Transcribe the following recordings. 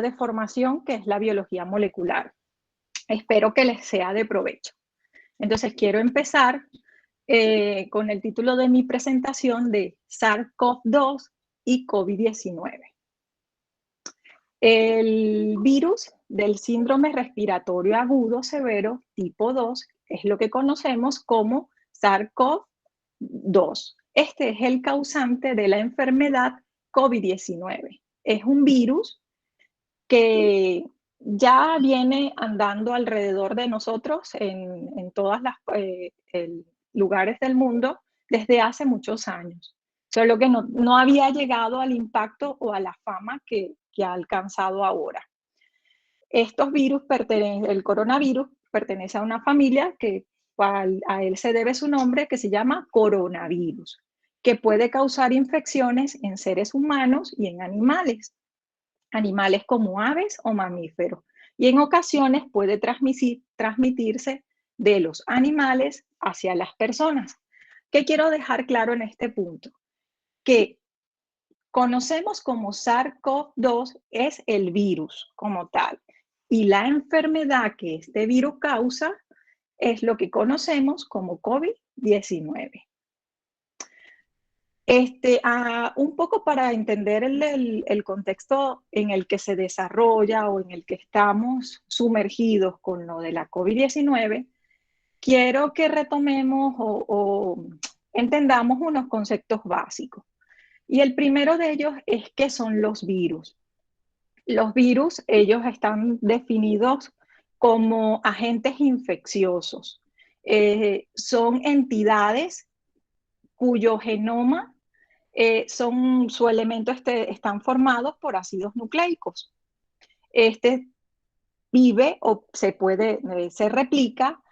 de formación, que es la biología molecular. Espero que les sea de provecho. Entonces, quiero empezar con el título de mi presentación de SARS-CoV-2 y COVID-19. El virus del síndrome respiratorio agudo severo tipo 2 es lo que conocemos como SARS-CoV-2. Este es el causante de la enfermedad COVID-19. Es un virus que ya viene andando alrededor de nosotros en todos los lugares del mundo desde hace muchos años. Solo que no había llegado al impacto o a la fama que ha alcanzado ahora. Estos virus el coronavirus pertenece a una familia que a él se debe su nombre, que se llama coronavirus, que puede causar infecciones en seres humanos y en animales como aves o mamíferos, y en ocasiones puede transmitirse de los animales hacia las personas. ¿Qué quiero dejar claro en este punto? Que conocemos como SARS-CoV-2 es el virus como tal, y la enfermedad que este virus causa es lo que conocemos como COVID-19. Un poco para entender el contexto en el que se desarrolla o en el que estamos sumergidos con lo de la COVID-19, quiero que retomemos o entendamos unos conceptos básicos. Y el primero de ellos es qué son los virus. Los virus, ellos están definidos como agentes infecciosos. Son entidades cuyo genoma su elemento están formados por ácidos nucleicos. Vive o se replica,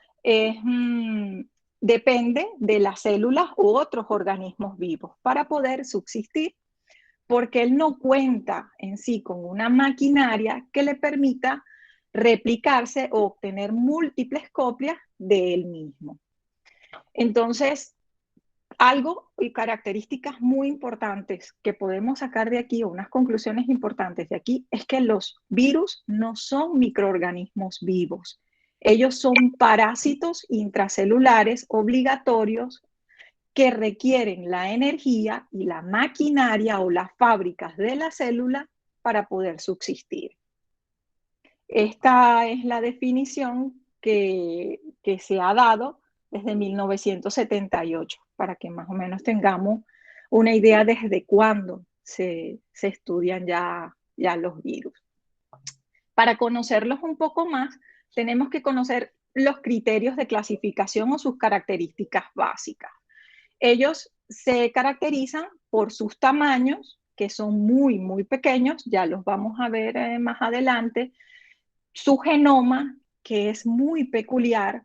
depende de las células u otros organismos vivos para poder subsistir, porque él no cuenta en sí con una maquinaria que le permita replicarse o obtener múltiples copias de él mismo. Entonces, algo y características muy importantes que podemos sacar de aquí, o unas conclusiones importantes de aquí, es que los virus no son microorganismos vivos. Ellos son parásitos intracelulares obligatorios que requieren la energía y la maquinaria o las fábricas de la célula para poder subsistir. Esta es la definición que se ha dado desde 1978, para que más o menos tengamos una idea desde cuándo se estudian ya los virus. Para conocerlos un poco más, tenemos que conocer los criterios de clasificación o sus características básicas. Ellos se caracterizan por sus tamaños, que son muy, muy pequeños, ya los vamos a ver más adelante, su genoma, que es muy peculiar,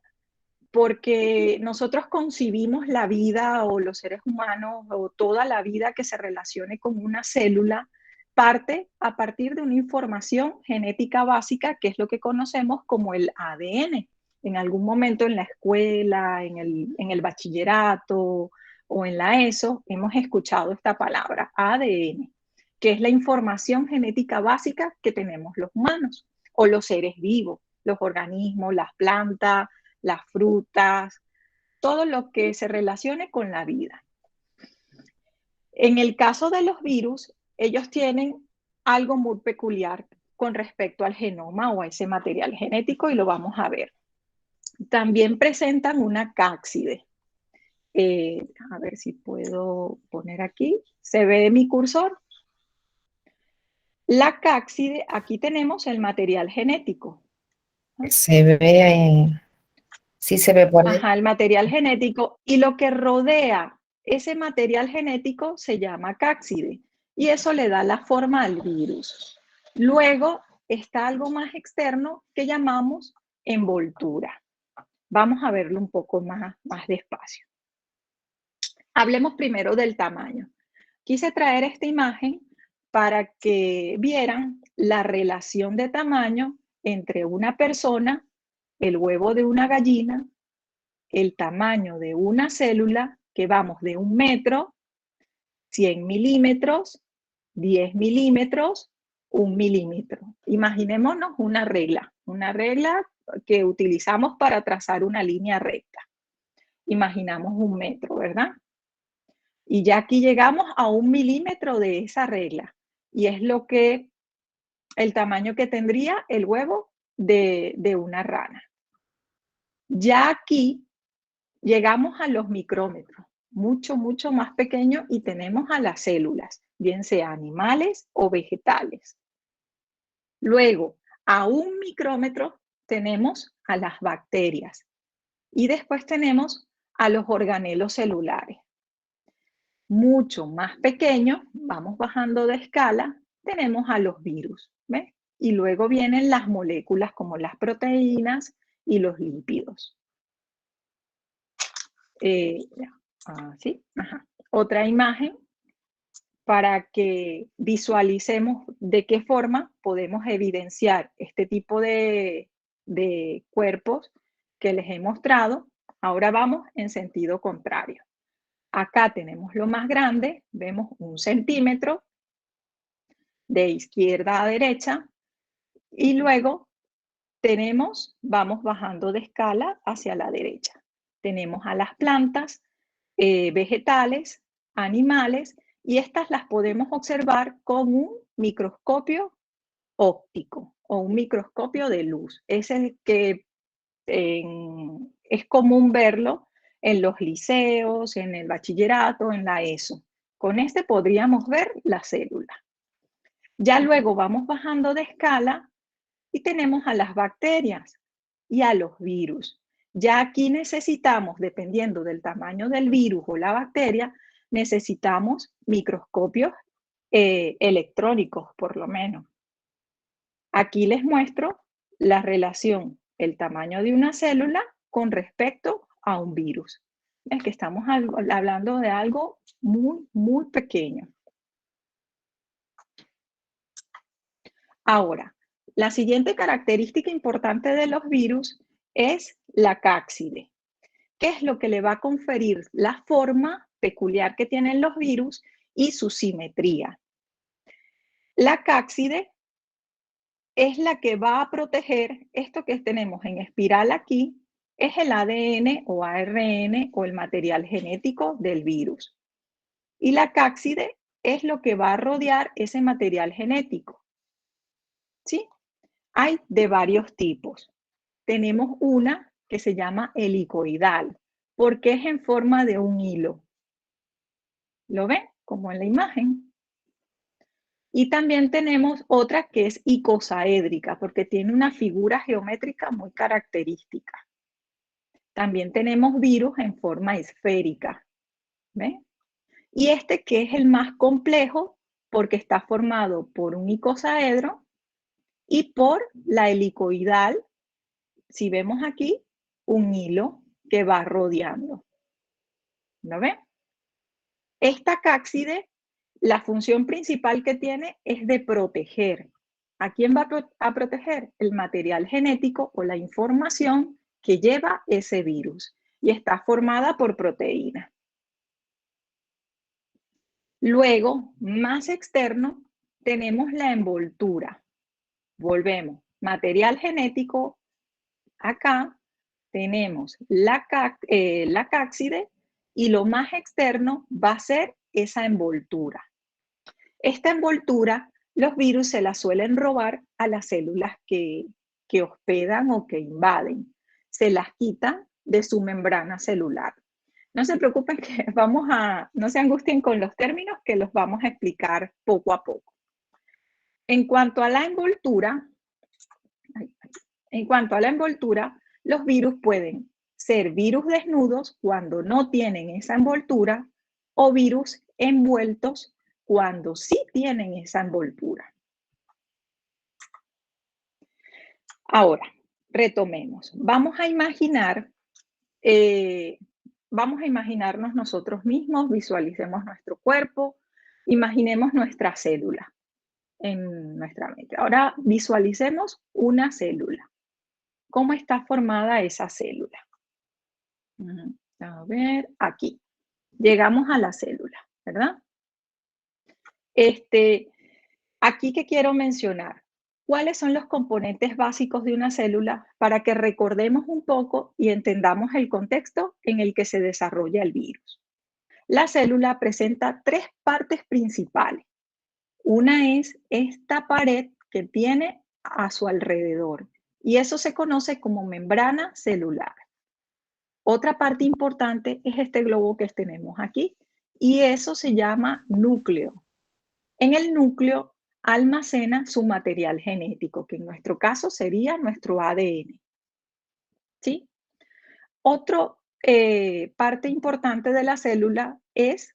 porque nosotros concibimos la vida o los seres humanos o toda la vida que se relacione con una célula parte a partir de una información genética básica, que es lo que conocemos como el ADN. En algún momento en la escuela, en el bachillerato o en la ESO, hemos escuchado esta palabra, ADN, que es la información genética básica que tenemos los humanos o los seres vivos, los organismos, las plantas, las frutas, todo lo que se relacione con la vida. En el caso de los virus, ellos tienen algo muy peculiar con respecto al genoma o a ese material genético, y lo vamos a ver. También presentan una cápside. A ver si puedo poner aquí. ¿Se ve mi cursor? La cápside, aquí tenemos el material genético. Se ve, sí se ve por ahí. Ajá, el material genético, y lo que rodea ese material genético se llama cápside, y eso le da la forma al virus. Luego está algo más externo que llamamos envoltura. Vamos a verlo un poco más despacio. Hablemos primero del tamaño. Quise traer esta imagen para que vieran la relación de tamaño entre una persona, el huevo de una gallina, el tamaño de una célula, que vamos de 1 metro, 100 milímetros, 10 milímetros 1 milímetro. Imaginémonos una regla que utilizamos para trazar una línea recta. Imaginamos 1 metro, ¿verdad? Y ya aquí llegamos a 1 milímetro de esa regla. Y es el tamaño que tendría el huevo de una rana. Ya aquí llegamos a los micrómetros, mucho, mucho más pequeños, y tenemos a las células, bien sea animales o vegetales. Luego, a 1 micrómetro tenemos a las bacterias y después tenemos a los organelos celulares. Mucho más pequeños, vamos bajando de escala, tenemos a los virus, ¿ves? Y luego vienen las moléculas como las proteínas y los lípidos. Así, ajá. Otra imagen para que visualicemos de qué forma podemos evidenciar este tipo de cuerpos que les he mostrado. Ahora vamos en sentido contrario. Acá tenemos lo más grande, vemos 1 centímetro de izquierda a derecha, y luego vamos bajando de escala hacia la derecha. Tenemos a las plantas, vegetales, animales, y estas las podemos observar con un microscopio óptico o un microscopio de luz. Ese que es común verlo en los liceos, en el bachillerato, en la ESO. Con este podríamos ver la célula. Ya luego vamos bajando de escala y tenemos a las bacterias y a los virus. Ya aquí necesitamos, dependiendo del tamaño del virus o la bacteria, necesitamos microscopios electrónicos, por lo menos. Aquí les muestro la relación, el tamaño de una célula con respecto a un virus. Es que estamos hablando de algo muy, muy pequeño. Ahora, la siguiente característica importante de los virus es la cápside. ¿Qué es lo que le va a conferir la forma peculiar que tienen los virus y su simetría? La cápside es la que va a proteger esto que tenemos en espiral aquí, es el ADN o ARN o el material genético del virus. Y la cápside es lo que va a rodear ese material genético. ¿Sí? Hay de varios tipos. Tenemos una que se llama helicoidal, porque es en forma de un hilo. ¿Lo ven? Como en la imagen. Y también tenemos otra que es icosaédrica, porque tiene una figura geométrica muy característica. También tenemos virus en forma esférica. ¿Ven? Y este que es el más complejo, porque está formado por un icosaedro y por la helicoidal. Si vemos aquí, un hilo que va rodeando. ¿Lo ven? Esta cápside, la función principal que tiene es de proteger. ¿A quién va a proteger? El material genético o la información que lleva ese virus. Y está formada por proteínas. Luego, más externo, tenemos la envoltura. Volvemos. Material genético, acá tenemos la cápside y lo más externo va a ser esa envoltura. Esta envoltura, los virus se la suelen robar a las células que hospedan o que invaden. Se las quitan de su membrana celular. No se preocupen que no se angustien con los términos que los vamos a explicar poco a poco. En cuanto a la envoltura, los virus pueden ser virus desnudos cuando no tienen esa envoltura o virus envueltos cuando sí tienen esa envoltura. Ahora, retomemos. Vamos a imaginarnos nosotros mismos, visualicemos nuestro cuerpo, imaginemos nuestra célula en nuestra mente. Ahora visualicemos una célula. ¿Cómo está formada esa célula? A ver, aquí. Llegamos a la célula, ¿verdad? Aquí que quiero mencionar, ¿cuáles son los componentes básicos de una célula para que recordemos un poco y entendamos el contexto en el que se desarrolla el virus? La célula presenta tres partes principales. Una es esta pared que tiene a su alrededor y eso se conoce como membrana celular. Otra parte importante es este globo que tenemos aquí y eso se llama núcleo. En el núcleo almacena su material genético, que en nuestro caso sería nuestro ADN. ¿Sí? Otra parte importante de la célula es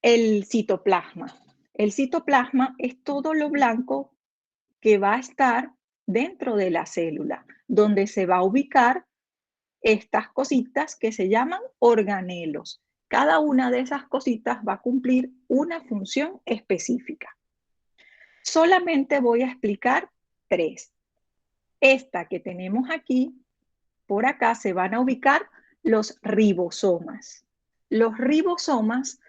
el citoplasma. El citoplasma es todo lo blanco que va a estar dentro de la célula, donde se va a ubicar estas cositas que se llaman organelos. Cada una de esas cositas va a cumplir una función específica. Solamente voy a explicar tres. Esta que tenemos aquí, por acá se van a ubicar los ribosomas. Los ribosomas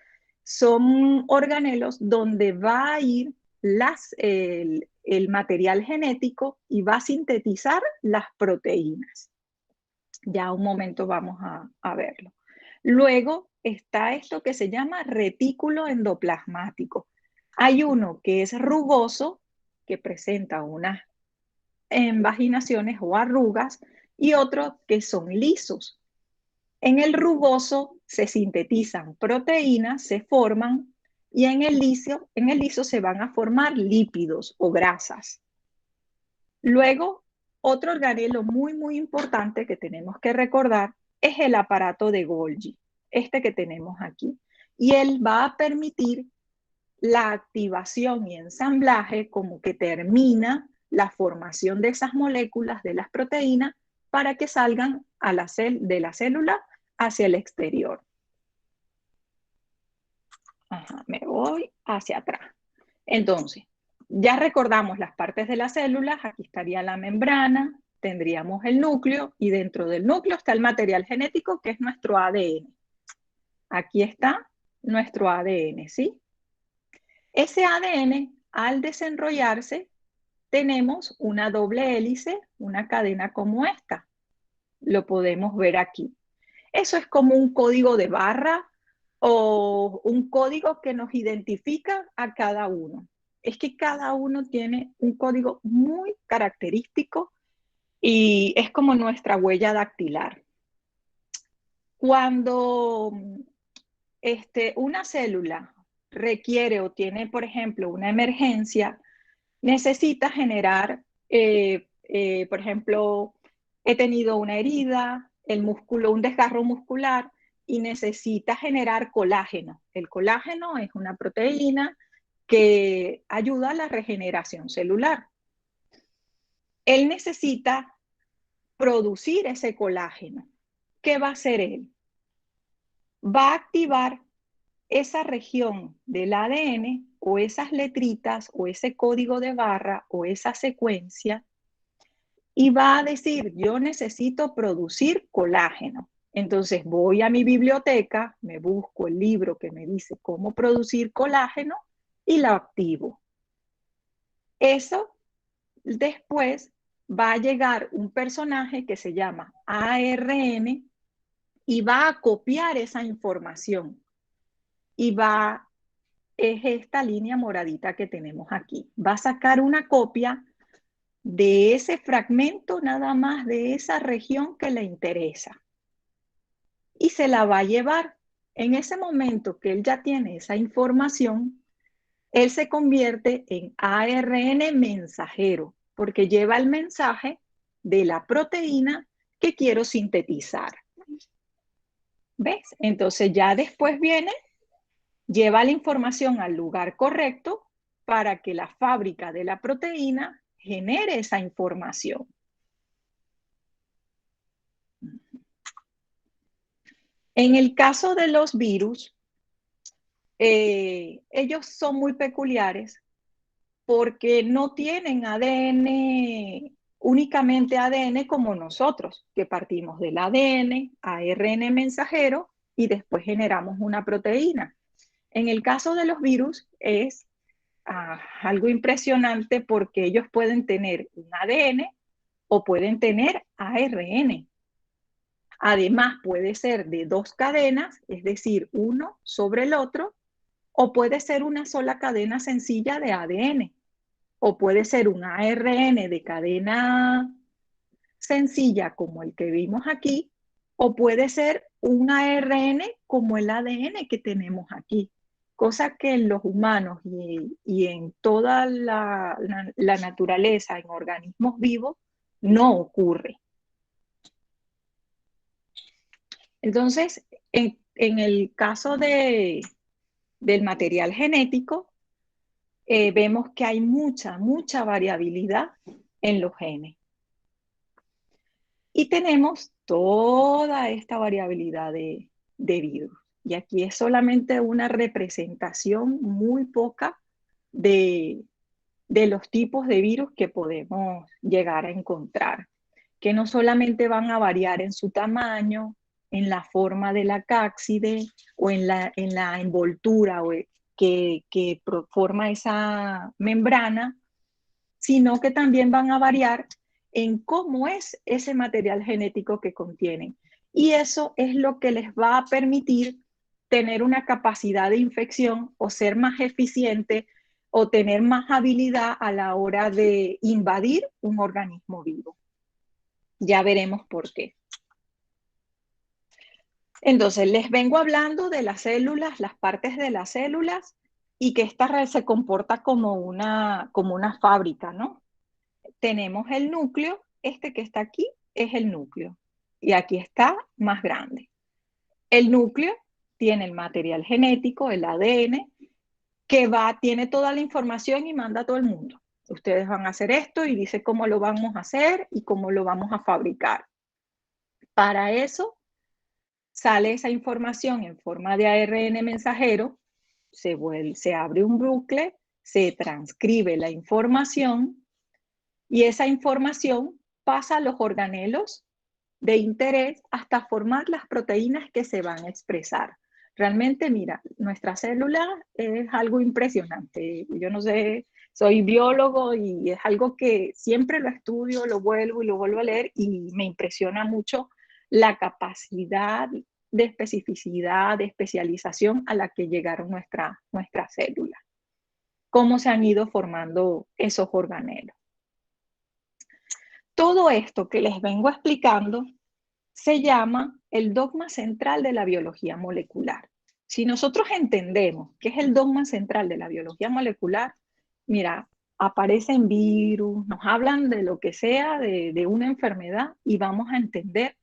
son organelos donde va a ir el material genético y va a sintetizar las proteínas. Ya un momento vamos a verlo. Luego está esto que se llama retículo endoplasmático. Hay uno que es rugoso, que presenta unas invaginaciones o arrugas, y otros que son lisos. En el rugoso se sintetizan proteínas, se forman, y en el liso se van a formar lípidos o grasas. Luego, otro organelo muy importante que tenemos que recordar es el aparato de Golgi, este que tenemos aquí. Y él va a permitir la activación y ensamblaje como que termina la formación de esas moléculas de las proteínas para que salgan de la célula hacia el exterior. Ajá, me voy hacia atrás. Entonces, ya recordamos las partes de las células. Aquí estaría la membrana, tendríamos el núcleo y dentro del núcleo está el material genético que es nuestro ADN. Aquí está nuestro ADN, ¿sí? Ese ADN, al desenrollarse, tenemos una doble hélice, una cadena como esta. Lo podemos ver aquí. Eso es como un código de barra o un código que nos identifica a cada uno. Es que cada uno tiene un código muy característico y es como nuestra huella dactilar. Cuando una célula requiere o tiene, por ejemplo, una emergencia, necesita generar, por ejemplo, he tenido una herida, el músculo, un desgarro muscular y necesita generar colágeno. El colágeno es una proteína que ayuda a la regeneración celular. Él necesita producir ese colágeno. ¿Qué va a hacer él? Va a activar esa región del ADN o esas letritas o ese código de barra o esa secuencia y va a decir, yo necesito producir colágeno. Entonces voy a mi biblioteca, me busco el libro que me dice cómo producir colágeno y lo activo. Eso después va a llegar un personaje que se llama ARN y va a copiar esa información y es esta línea moradita que tenemos aquí. Va a sacar una copia de ese fragmento nada más de esa región que le interesa y se la va a llevar. En ese momento que él ya tiene esa información, él se convierte en ARN mensajero porque lleva el mensaje de la proteína que quiero sintetizar. ¿Ves? Entonces ya después lleva la información al lugar correcto para que la fábrica de la proteína genere esa información. En el caso de los virus, ellos son muy peculiares porque no tienen ADN, únicamente ADN como nosotros, que partimos del ADN, ARN mensajero y después generamos una proteína. En el caso de los virus es algo impresionante porque ellos pueden tener un ADN o pueden tener ARN. Además, puede ser de dos cadenas, es decir, uno sobre el otro, o puede ser una sola cadena sencilla de ADN, o puede ser un ARN de cadena sencilla como el que vimos aquí, o puede ser un ARN como el ADN que tenemos aquí, cosa que en los humanos y en toda la naturaleza, en organismos vivos, no ocurre. Entonces, en el caso del material genético, vemos que hay mucha variabilidad en los genes. Y tenemos toda esta variabilidad de virus. Y aquí es solamente una representación muy poca de los tipos de virus que podemos llegar a encontrar, que no solamente van a variar en su tamaño, en la forma de la cápside o en la envoltura que forma esa membrana, sino que también van a variar en cómo es ese material genético que contienen. Y eso es lo que les va a permitir tener una capacidad de infección o ser más eficiente o tener más habilidad a la hora de invadir un organismo vivo. Ya veremos por qué. Entonces, les vengo hablando de las células, las partes de las células, y que esta red se comporta como una fábrica, ¿no? Tenemos el núcleo, este que está aquí es el núcleo, y aquí está más grande. El núcleo tiene el material genético, el ADN, que tiene toda la información y manda a todo el mundo. Ustedes van a hacer esto y dice cómo lo vamos a hacer y cómo lo vamos a fabricar. Para eso sale esa información en forma de ARN mensajero, se abre un bucle, se transcribe la información y esa información pasa a los organelos de interés hasta formar las proteínas que se van a expresar. Realmente, mira, nuestra célula es algo impresionante. Yo no sé, soy biólogo y es algo que siempre lo estudio, lo vuelvo y lo vuelvo a leer y me impresiona mucho la capacidad de especificidad, de especialización a la que llegaron nuestras células. Cómo se han ido formando esos organelos. Todo esto que les vengo explicando se llama el dogma central de la biología molecular. Si nosotros entendemos qué es el dogma central de la biología molecular, mira, aparecen virus, nos hablan de lo que sea, de una enfermedad, y vamos a entender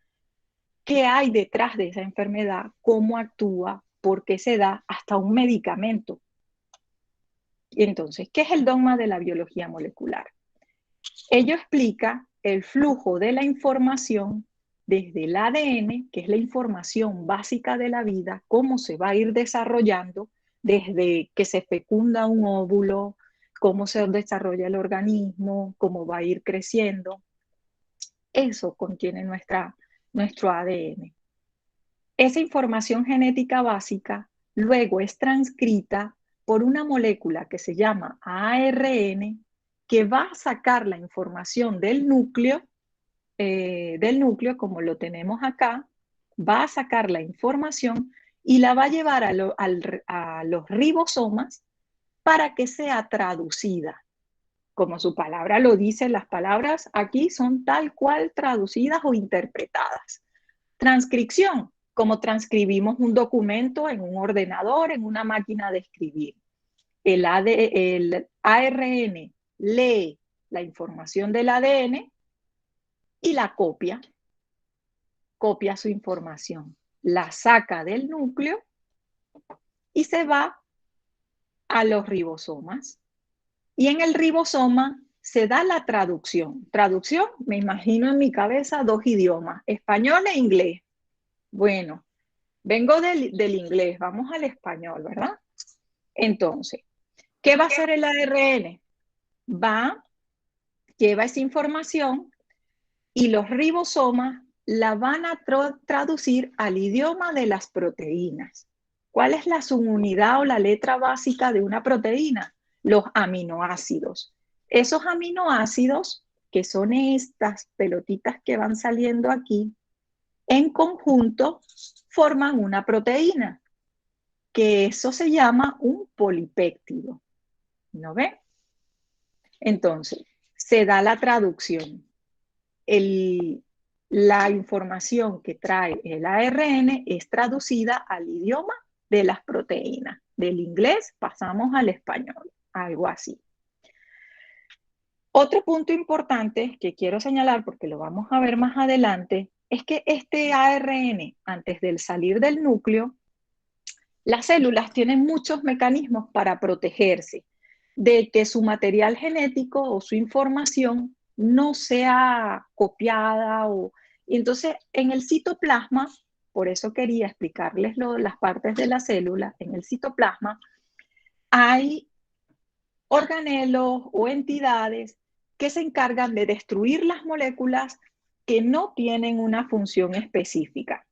qué hay detrás de esa enfermedad, cómo actúa, por qué se da, hasta un medicamento. Y entonces, ¿qué es el dogma de la biología molecular? Ello explica el flujo de la información desde el ADN, que es la información básica de la vida, cómo se va a ir desarrollando desde que se fecunda un óvulo, cómo se desarrolla el organismo, cómo va a ir creciendo. Eso contiene nuestro ADN. Esa información genética básica luego es transcrita por una molécula que se llama ARN, que va a sacar la información del núcleo, como lo tenemos acá, va a sacar la información y la va a llevar a los ribosomas para que sea traducida. Como su palabra lo dice, las palabras aquí son tal cual traducidas o interpretadas. Transcripción, como transcribimos un documento en un ordenador, en una máquina de escribir. El ARN lee la información del ADN y la copia su información, la saca del núcleo y se va a los ribosomas. Y en el ribosoma se da la traducción. Traducción, me imagino en mi cabeza dos idiomas, español e inglés. Bueno, vengo del inglés, vamos al español, ¿verdad? Entonces, ¿qué va a hacer el ARN? Lleva esa información y los ribosomas la van a traducir al idioma de las proteínas. ¿Cuál es la subunidad o la letra básica de una proteína? los aminoácidos. Esos aminoácidos, que son estas pelotitas que van saliendo aquí, en conjunto forman una proteína, que eso se llama un polipéptido. ¿No ven? Entonces, se da la traducción. La información que trae el ARN es traducida al idioma de las proteínas. Del inglés pasamos al español, algo así. Otro punto importante que quiero señalar, porque lo vamos a ver más adelante, es que este ARN, antes de salir del núcleo, las células tienen muchos mecanismos para protegerse de que su material genético o su información no sea copiada. Y entonces, en el citoplasma, por eso quería explicarles las partes de la célula, en el citoplasma hay organelos o entidades que se encargan de destruir las moléculas que no tienen una función específica.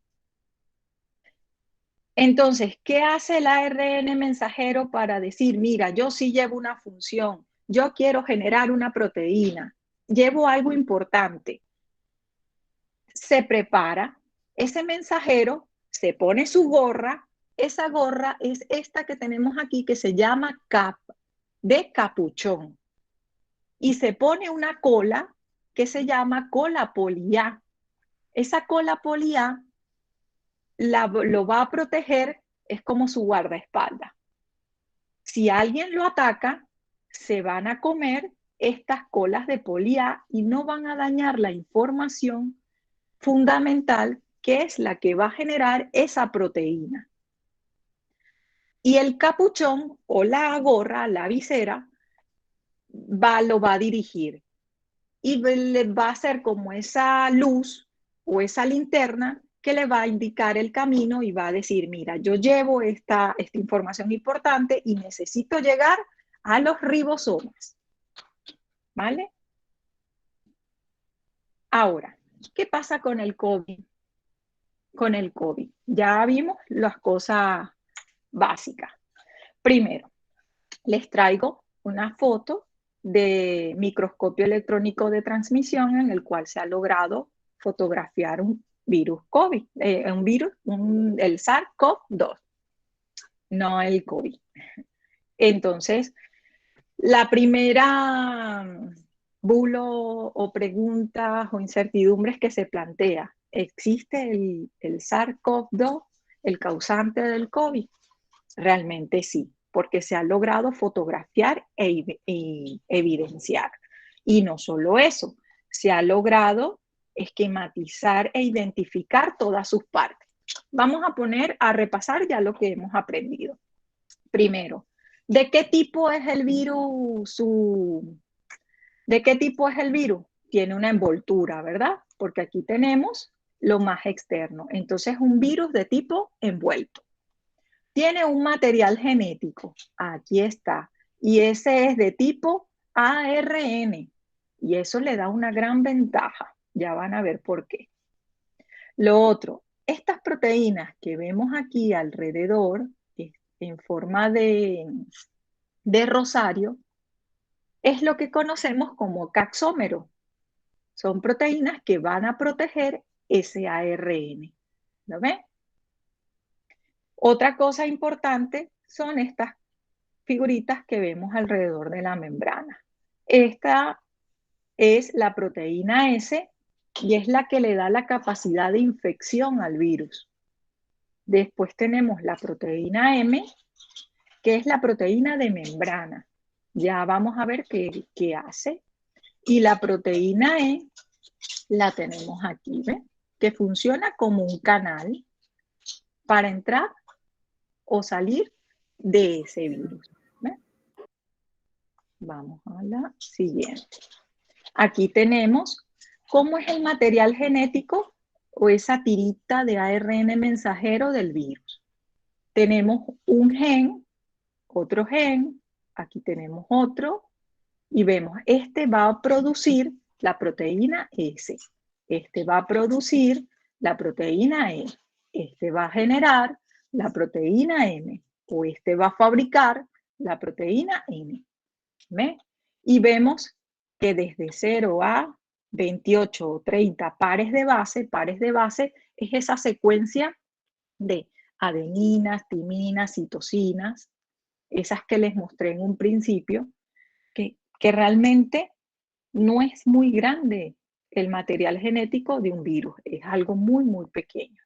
Entonces, ¿qué hace el ARN mensajero para decir, mira, yo sí llevo una función, yo quiero generar una proteína, llevo algo importante? Se prepara, ese mensajero se pone su gorra, esa gorra es esta que tenemos aquí que se llama cap, de capuchón, y se pone una cola que se llama cola poliá. Esa cola poliá lo va a proteger, es como su guardaespaldas. Si alguien lo ataca, se van a comer estas colas de poliá y no van a dañar la información fundamental, que es la que va a generar esa proteína. Y el capuchón o la gorra, la visera, lo va a dirigir y va a ser como esa luz o esa linterna que le va a indicar el camino y va a decir, mira, yo llevo esta información importante y necesito llegar a los ribosomas. ¿Vale? Ahora, ¿qué pasa con el COVID? Con el COVID. Ya vimos las cosas básicas. Primero, les traigo una foto de microscopio electrónico de transmisión en el cual se ha logrado fotografiar un virus COVID, el SARS-CoV-2, no el COVID. Entonces, la primera bulo o preguntas o incertidumbres que se plantea, ¿existe el SARS-CoV-2, el causante del COVID? Realmente sí, porque se ha logrado fotografiar e evidenciar. Y no solo eso, se ha logrado esquematizar e identificar todas sus partes. Vamos a repasar ya lo que hemos aprendido. Primero, ¿de qué tipo es el virus? ¿De qué tipo es el virus? Tiene una envoltura, ¿verdad? Porque aquí tenemos lo más externo. Entonces, un virus de tipo envuelto. Tiene un material genético, aquí está, y ese es de tipo ARN, y eso le da una gran ventaja, ya van a ver por qué. Lo otro, estas proteínas que vemos aquí alrededor, en forma de rosario, es lo que conocemos como caxómero. Son proteínas que van a proteger ese ARN, ¿lo ven? Otra cosa importante son estas figuritas que vemos alrededor de la membrana. Esta es la proteína S y es la que le da la capacidad de infección al virus. Después tenemos la proteína M, que es la proteína de membrana. Ya vamos a ver qué hace. Y la proteína E la tenemos aquí, ¿ves? Que funciona como un canal para entrar o salir de ese virus. ¿Ves? Vamos a la siguiente. Aquí tenemos cómo es el material genético o esa tirita de ARN mensajero del virus. Tenemos un gen, otro gen, aquí tenemos otro, y vemos, este va a producir la proteína S, este va a producir la proteína E, este va a generar la proteína M, o este va a fabricar la proteína N. ¿Ve? Y vemos que desde 0 a 28 o 30 pares de base es esa secuencia de adeninas, timinas, citosinas, esas que les mostré en un principio, que realmente no es muy grande el material genético de un virus, es algo muy, muy pequeño.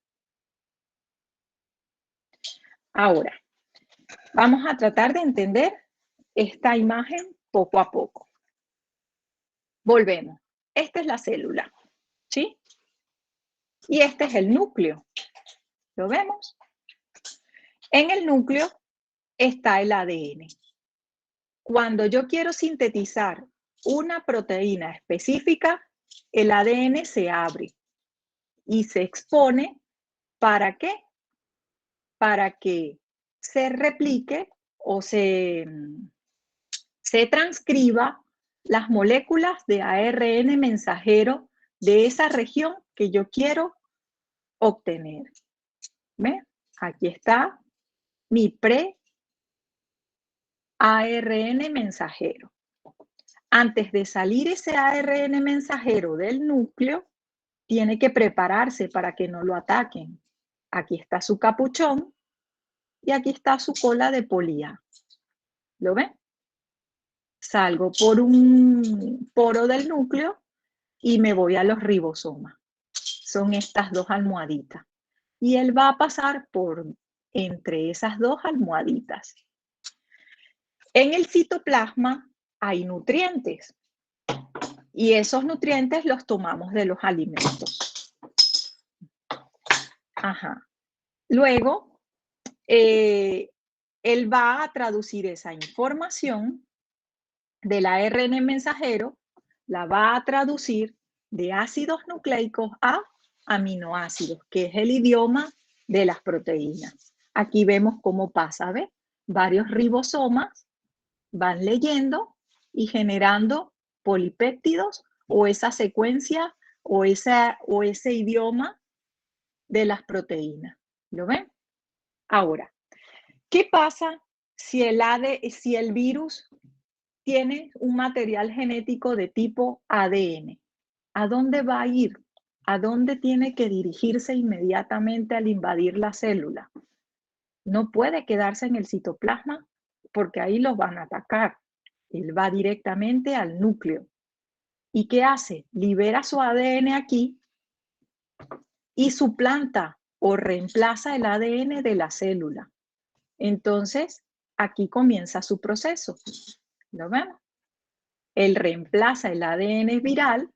Ahora, vamos a tratar de entender esta imagen poco a poco. Volvemos. Esta es la célula, ¿sí? Y este es el núcleo. ¿Lo vemos? En el núcleo está el ADN. Cuando yo quiero sintetizar una proteína específica, el ADN se abre y se expone. ¿Para qué? Para que se replique o se transcriba las moléculas de ARN mensajero de esa región que yo quiero obtener. ¿Ve? Aquí está mi pre-ARN mensajero. Antes de salir ese ARN mensajero del núcleo, tiene que prepararse para que no lo ataquen. Aquí está su capuchón y aquí está su cola de polía. ¿Lo ven? Salgo por un poro del núcleo y me voy a los ribosomas. Son estas dos almohaditas. Y él va a pasar por entre esas dos almohaditas. En el citoplasma hay nutrientes. Y esos nutrientes los tomamos de los alimentos. Ajá. Luego, él va a traducir esa información del ARN mensajero, la va a traducir de ácidos nucleicos a aminoácidos, que es el idioma de las proteínas. Aquí vemos cómo pasa, ¿ves? Varios ribosomas van leyendo y generando polipéptidos o esa secuencia o ese idioma de las proteínas. ¿Lo ven? Ahora, ¿qué pasa si el virus tiene un material genético de tipo ADN? ¿A dónde va a ir? ¿A dónde tiene que dirigirse inmediatamente al invadir la célula? No puede quedarse en el citoplasma porque ahí los van a atacar. Él va directamente al núcleo. ¿Y qué hace? Libera su ADN aquí y suplanta o reemplaza el ADN de la célula. Entonces, aquí comienza su proceso. ¿Lo vemos? Él reemplaza el ADN viral,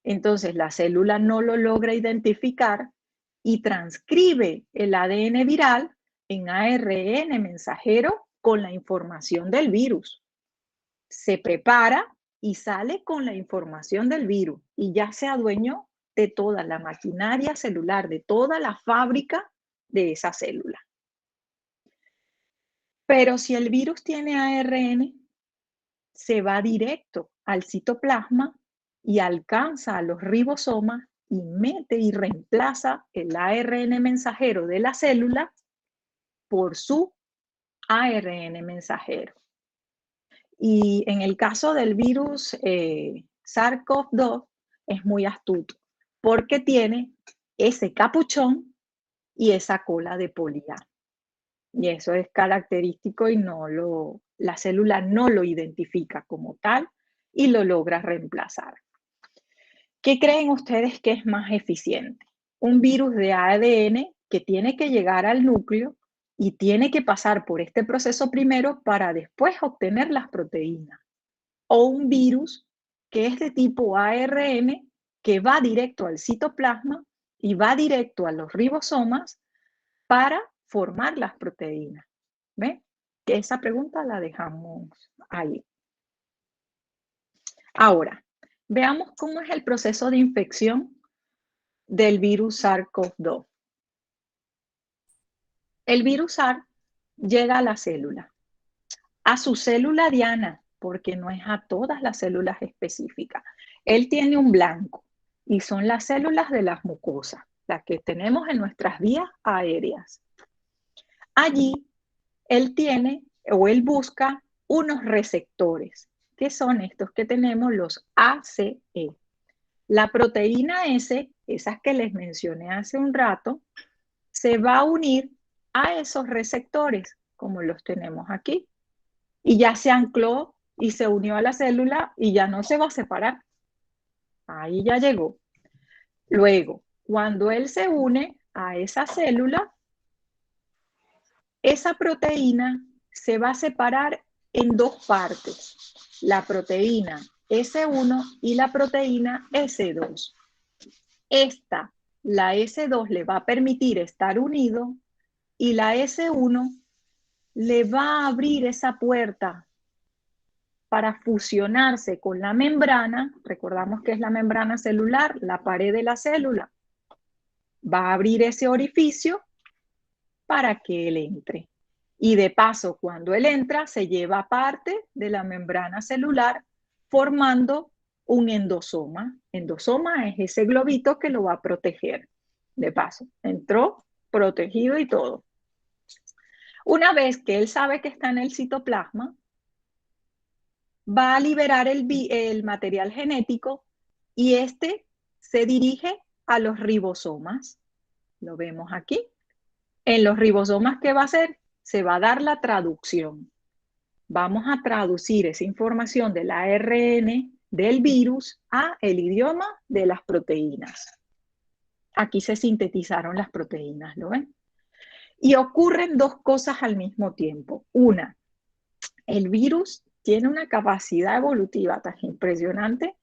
entonces la célula no lo logra identificar y transcribe el ADN viral en ARN mensajero con la información del virus. Se prepara y sale con la información del virus y ya se adueñó de toda la maquinaria celular, de toda la fábrica de esa célula. Pero si el virus tiene ARN, se va directo al citoplasma y alcanza a los ribosomas y mete y reemplaza el ARN mensajero de la célula por su ARN mensajero. Y en el caso del virus SARS-CoV-2 es muy astuto porque tiene ese capuchón y esa cola de polía. Y eso es característico y la célula no lo identifica como tal y lo logra reemplazar. ¿Qué creen ustedes que es más eficiente? Un virus de ADN que tiene que llegar al núcleo y tiene que pasar por este proceso primero para después obtener las proteínas. O un virus que es de tipo ARN que va directo al citoplasma y va directo a los ribosomas para formar las proteínas. ¿Ven? Que esa pregunta la dejamos ahí. Ahora, veamos cómo es el proceso de infección del virus SARS-CoV-2. El virus SARS llega a la célula, a su célula diana, porque no es a todas las células específicas. Él tiene un blanco y son las células de las mucosas, las que tenemos en nuestras vías aéreas. Allí él tiene o él busca unos receptores, que son estos que tenemos, los ACE. La proteína S, esas que les mencioné hace un rato, se va a unir a esos receptores, como los tenemos aquí, y ya se ancló y se unió a la célula y ya no se va a separar. Ahí ya llegó. Luego, cuando él se une a esa célula, esa proteína se va a separar en dos partes, la proteína S1 y la proteína S2. Esta, la S2, le va a permitir estar unido y la S1 le va a abrir esa puerta para fusionarse con la membrana. Recordamos que es la membrana celular, la pared de la célula. Va a abrir ese orificio para que él entre. Y de paso, cuando él entra, se lleva parte de la membrana celular formando un endosoma. Endosoma es ese globito que lo va a proteger. De paso, entró protegido y todo. Una vez que él sabe que está en el citoplasma, va a liberar el material genético y este se dirige a los ribosomas. Lo vemos aquí. En los ribosomas, ¿qué va a hacer? Se va a dar la traducción. Vamos a traducir esa información del ARN del virus a el idioma de las proteínas. Aquí se sintetizaron las proteínas, ¿lo ven? Y ocurren dos cosas al mismo tiempo. Una, el virus tiene una capacidad evolutiva tan impresionante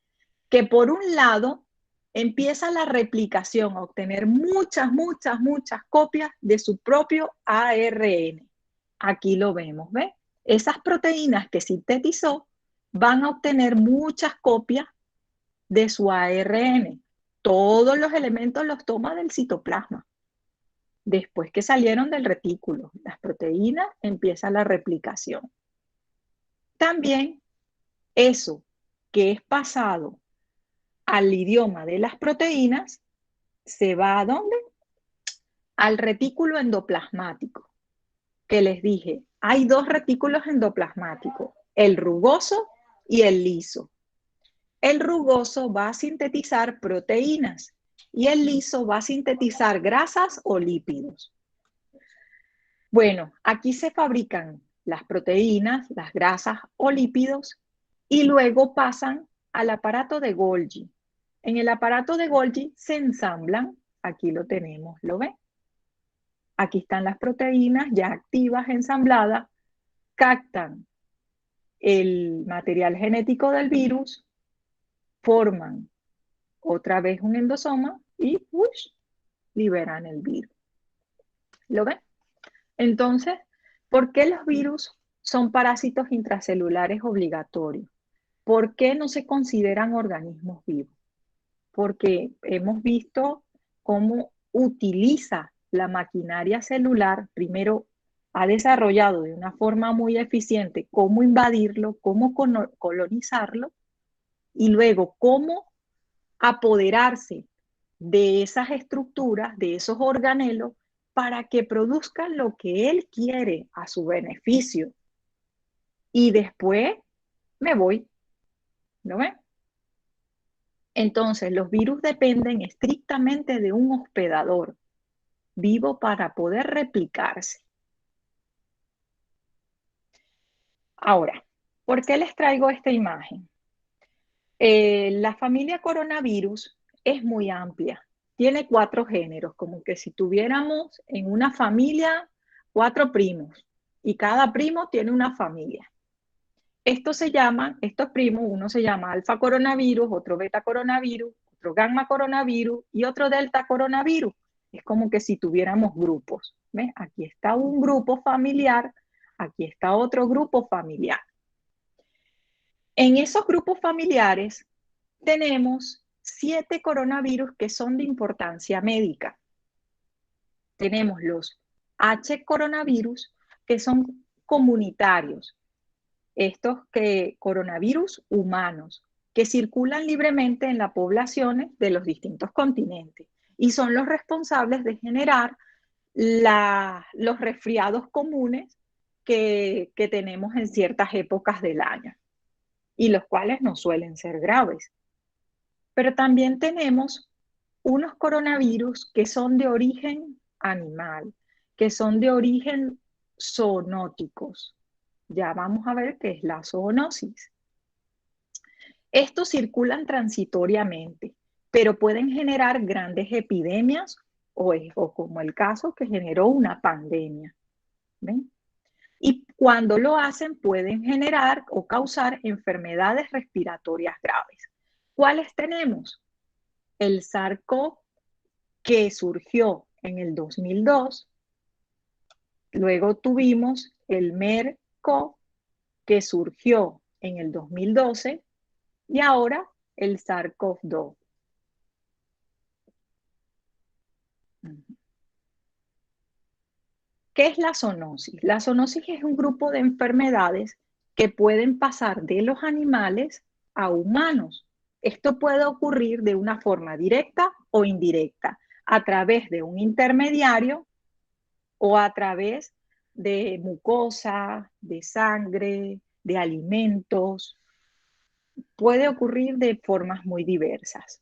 que por un lado empieza la replicación, a obtener muchas copias de su propio ARN. Aquí lo vemos, ¿ves? Esas proteínas que sintetizó van a obtener muchas copias de su ARN. Todos los elementos los toma del citoplasma. Después que salieron del retículo, las proteínas, empieza la replicación. También eso que es pasado al idioma de las proteínas, se va ¿a dónde? Al retículo endoplasmático, que les dije, hay dos retículos endoplasmáticos, el rugoso y el liso. El rugoso va a sintetizar proteínas y el liso va a sintetizar grasas o lípidos. Bueno, aquí se fabrican las proteínas, las grasas o lípidos y luego pasan al aparato de Golgi. En el aparato de Golgi se ensamblan, aquí lo tenemos, ¿lo ven? Aquí están las proteínas ya activas, ensambladas, captan el material genético del virus, forman otra vez un endosoma y liberan el virus. ¿Lo ven? Entonces, ¿por qué los virus son parásitos intracelulares obligatorios? ¿Por qué no se consideran organismos vivos? Porque hemos visto cómo utiliza la maquinaria celular, primero ha desarrollado de una forma muy eficiente cómo invadirlo, cómo colonizarlo y luego cómo apoderarse de esas estructuras, de esos organelos, para que produzcan lo que él quiere a su beneficio. Y después me voy, ¿no ven? Entonces, los virus dependen estrictamente de un hospedador vivo para poder replicarse. Ahora, ¿por qué les traigo esta imagen? La familia coronavirus es muy amplia. Tiene 4 géneros, como que si tuviéramos en una familia 4 primos y cada primo tiene una familia. Estos primos, uno se llama alfa coronavirus, otro beta coronavirus, otro gamma coronavirus y otro delta coronavirus. Es como que si tuviéramos grupos. ¿Ves? Aquí está un grupo familiar, aquí está otro grupo familiar. En esos grupos familiares tenemos 7 coronavirus que son de importancia médica. Tenemos los H coronavirus que son comunitarios. Estos coronavirus humanos que circulan libremente en las poblaciones de los distintos continentes y son los responsables de generar los resfriados comunes que tenemos en ciertas épocas del año y los cuales no suelen ser graves. Pero también tenemos unos coronavirus que son de origen animal, que son de origen zoonóticos. Ya vamos a ver qué es la zoonosis. Estos circulan transitoriamente, pero pueden generar grandes epidemias o como el caso que generó una pandemia. ¿Ven? Y cuando lo hacen pueden generar o causar enfermedades respiratorias graves. ¿Cuáles tenemos? El SARS-CoV, que surgió en el 2002. Luego tuvimos el MERS-CoV, que surgió en el 2012. Y ahora el SARS-CoV-2. ¿Qué es la zoonosis? La zoonosis es un grupo de enfermedades que pueden pasar de los animales a humanos. Esto puede ocurrir de una forma directa o indirecta, a través de un intermediario o a través de mucosa, de sangre, de alimentos. Puede ocurrir de formas muy diversas.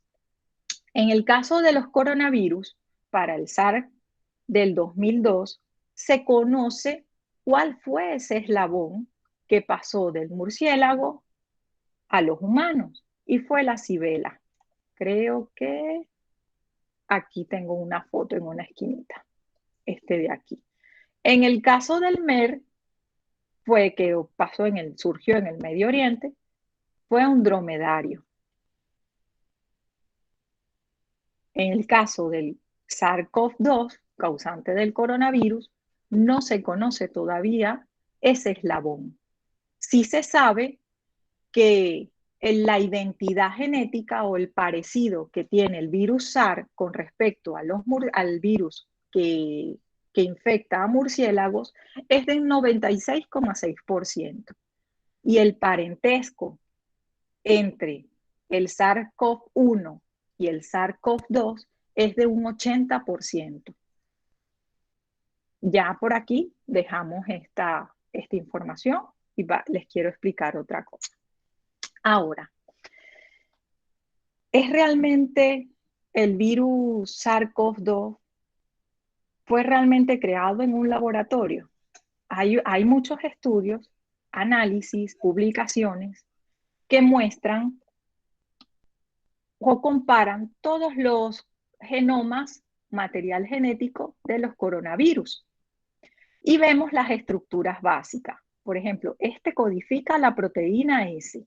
En el caso de los coronavirus, para el SARS del 2002, se conoce cuál fue ese eslabón que pasó del murciélago a los humanos y fue la cibela. Creo que aquí tengo una foto en una esquinita, este de aquí. En el caso del MER, fue que pasó surgió en el Medio Oriente, fue un dromedario. En el caso del SARS-CoV-2, causante del coronavirus, no se conoce todavía ese eslabón. Sí se sabe que la identidad genética o el parecido que tiene el virus SARS con respecto al virus que infecta a murciélagos es del 96,6%. Y el parentesco entre el SARS-CoV-1 y el SARS-CoV-2 es de un 80%. Ya por aquí dejamos esta información y les quiero explicar otra cosa. Ahora, ¿es realmente el virus SARS-CoV-2 fue realmente creado en un laboratorio? Hay muchos estudios, análisis, publicaciones que muestran o comparan todos los genomas, material genético de los coronavirus y vemos las estructuras básicas. Por ejemplo, este codifica la proteína S,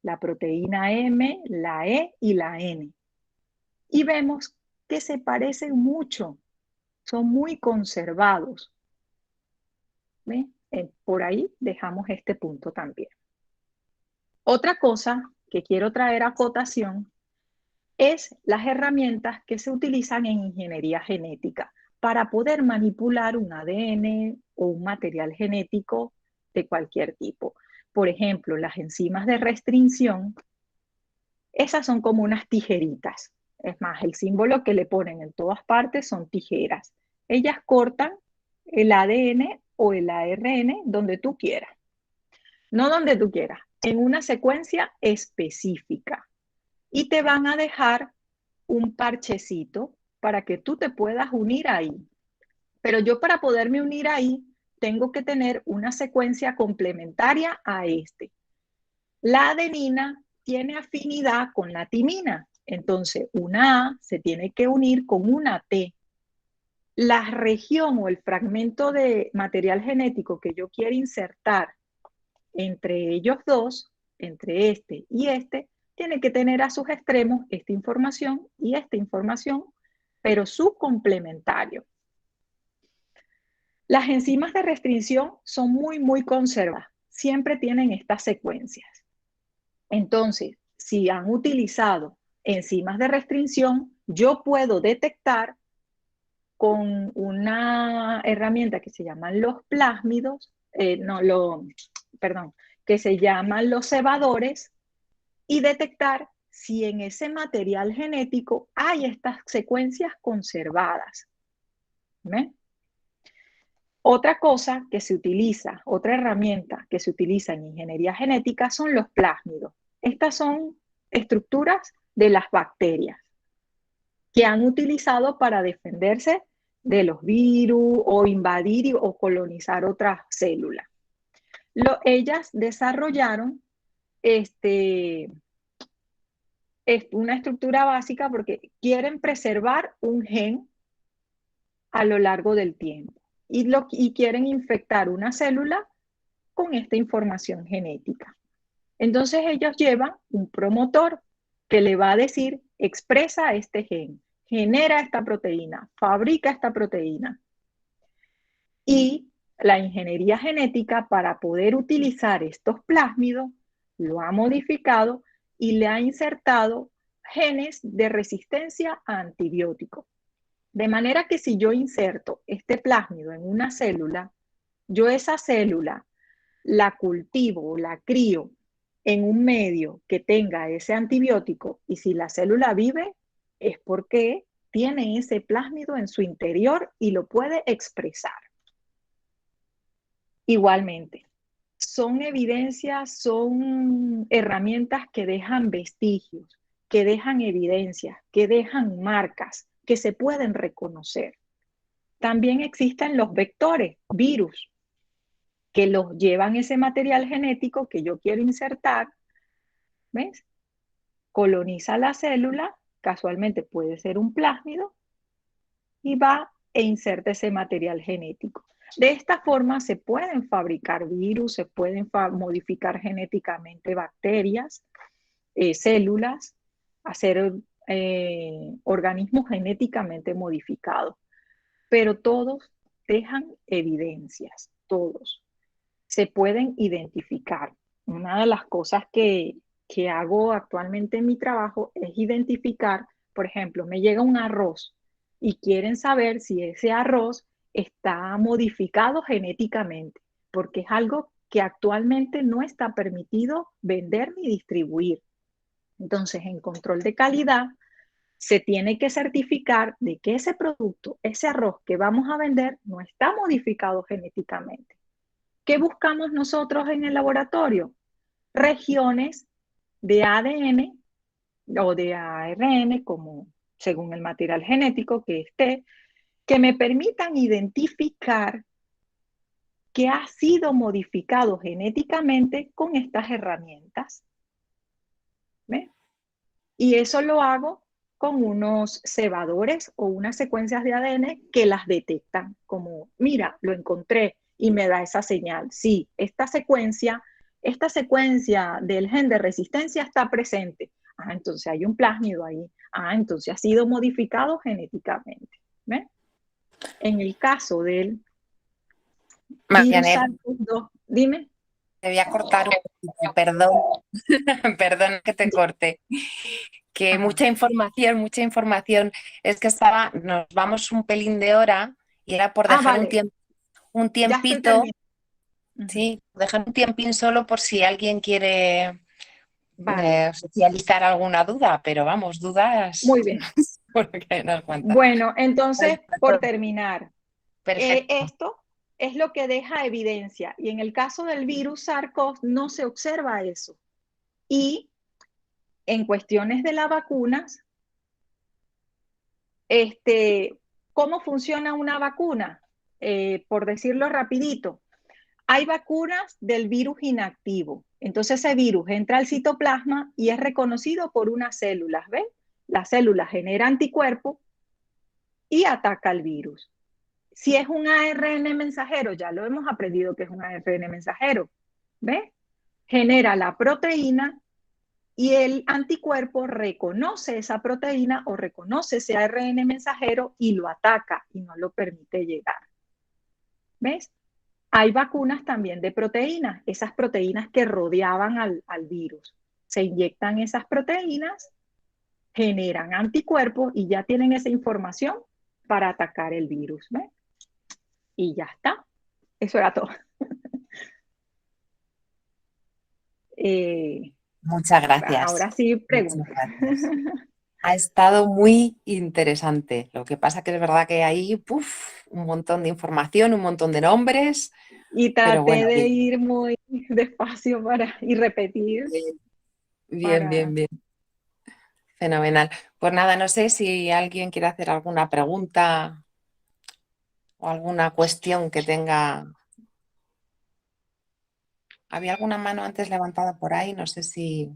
la proteína M, la E y la N. Y vemos que se parecen mucho, son muy conservados. ¿Ve? Por ahí dejamos este punto también. Otra cosa que quiero traer a cotación es las herramientas que se utilizan en ingeniería genética para poder manipular un ADN o un material genético de cualquier tipo. Por ejemplo, las enzimas de restricción, esas son como unas tijeritas. Es más, el símbolo que le ponen en todas partes son tijeras. Ellas cortan el ADN o el ARN donde tú quieras. No donde tú quieras, en una secuencia específica. Y te van a dejar un parchecito para que tú te puedas unir ahí. Pero yo para poderme unir ahí, tengo que tener una secuencia complementaria a este. La adenina tiene afinidad con la timina. Entonces, una A se tiene que unir con una T. La región o el fragmento de material genético que yo quiero insertar entre ellos dos, entre este y este, tiene que tener a sus extremos esta información y esta información, pero su complementario. Las enzimas de restricción son muy conservadas, siempre tienen estas secuencias. Entonces, si han utilizado enzimas de restricción, yo puedo detectar con una herramienta que se llaman los plásmidos, que se llaman los cebadores, y detectar si en ese material genético hay estas secuencias conservadas. ¿Ven? Otra cosa que se utiliza, otra herramienta que se utiliza en ingeniería genética son los plásmidos. Estas son estructuras de las bacterias que han utilizado para defenderse de los virus o invadir o colonizar otras células. Ellas desarrollaron una estructura básica porque quieren preservar un gen a lo largo del tiempo y quieren infectar una célula con esta información genética. Entonces ellos llevan un promotor que le va a decir, expresa este gen, genera esta proteína, fabrica esta proteína. Y la ingeniería genética, para poder utilizar estos plásmidos, lo ha modificado y le ha insertado genes de resistencia a antibióticos. De manera que si yo inserto este plásmido en una célula, yo esa célula la cultivo, la crío en un medio que tenga ese antibiótico y si la célula vive es porque tiene ese plásmido en su interior y lo puede expresar. Igualmente, son evidencias, son herramientas que dejan vestigios, que dejan evidencias, que dejan marcas, que se pueden reconocer. También existen los vectores, virus, que los llevan ese material genético que yo quiero insertar, ¿ves? Coloniza la célula, casualmente puede ser un plásmido, y va e inserta ese material genético. De esta forma se pueden fabricar virus, se pueden modificar genéticamente bacterias, células, hacer organismos genéticamente modificados, pero todos dejan evidencias, todos se pueden identificar. Una de las cosas que hago actualmente en mi trabajo es identificar, por ejemplo, me llega un arroz y quieren saber si ese arroz está modificado genéticamente, porque es algo que actualmente no está permitido vender ni distribuir. Entonces, en control de calidad, se tiene que certificar de que ese producto, ese arroz que vamos a vender, no está modificado genéticamente. ¿Qué buscamos nosotros en el laboratorio? Regiones de ADN o de ARN, como según el material genético que esté, que me permitan identificar que ha sido modificado genéticamente con estas herramientas. ¿Ves? Y eso lo hago con unos cebadores o unas secuencias de ADN que las detectan, como, mira, lo encontré y me da esa señal. Sí, esta secuencia del gen de resistencia está presente. Ah, entonces hay un plásmido ahí. Ah, entonces ha sido modificado genéticamente. ¿Ves? En el caso del virus Marianela, SARS-CoV-2, dime. te voy a cortar un poquito, perdón, perdón que te corte. Que Ajá. mucha información. Es que nos vamos un pelín de hora y era por Ah, dejar vale, un ya estoy tiempito, terminando. Uh-huh. sí, dejar un tiempín solo por si alguien quiere Vale, socializar alguna duda, pero vamos, dudas, muy bien. porque hay unas cuantas. Bueno, entonces, por terminar, Perfecto. esto es lo que deja evidencia y en el caso del virus SARS-CoV no se observa eso. Y en cuestiones de las vacunas, ¿cómo funciona una vacuna? Por decirlo rapidito, hay vacunas del virus inactivo. Entonces ese virus entra al citoplasma y es reconocido por unas células, ¿ven? La célula genera anticuerpos y ataca al virus. Si es un ARN mensajero, ya lo hemos aprendido que es un ARN mensajero, ¿ves? Genera la proteína y el anticuerpo reconoce esa proteína o reconoce ese ARN mensajero y lo ataca y no lo permite llegar. ¿Ves? Hay vacunas también de proteínas, esas proteínas que rodeaban al virus. Se inyectan esas proteínas, generan anticuerpos y ya tienen esa información para atacar el virus. ¿Ves? Y ya está. Eso era todo. Muchas gracias. Ahora sí, Muchas pregunta. gracias. Ha estado muy interesante. Lo que pasa que es verdad que hay un montón de información, un montón de nombres, Y pero traté bueno, de bien, ir muy despacio y repetir bien, bien, bien, para... bien. Fenomenal. Pues nada, no sé si alguien quiere hacer alguna pregunta o alguna cuestión que tenga. Había alguna mano antes levantada por ahí, no sé si.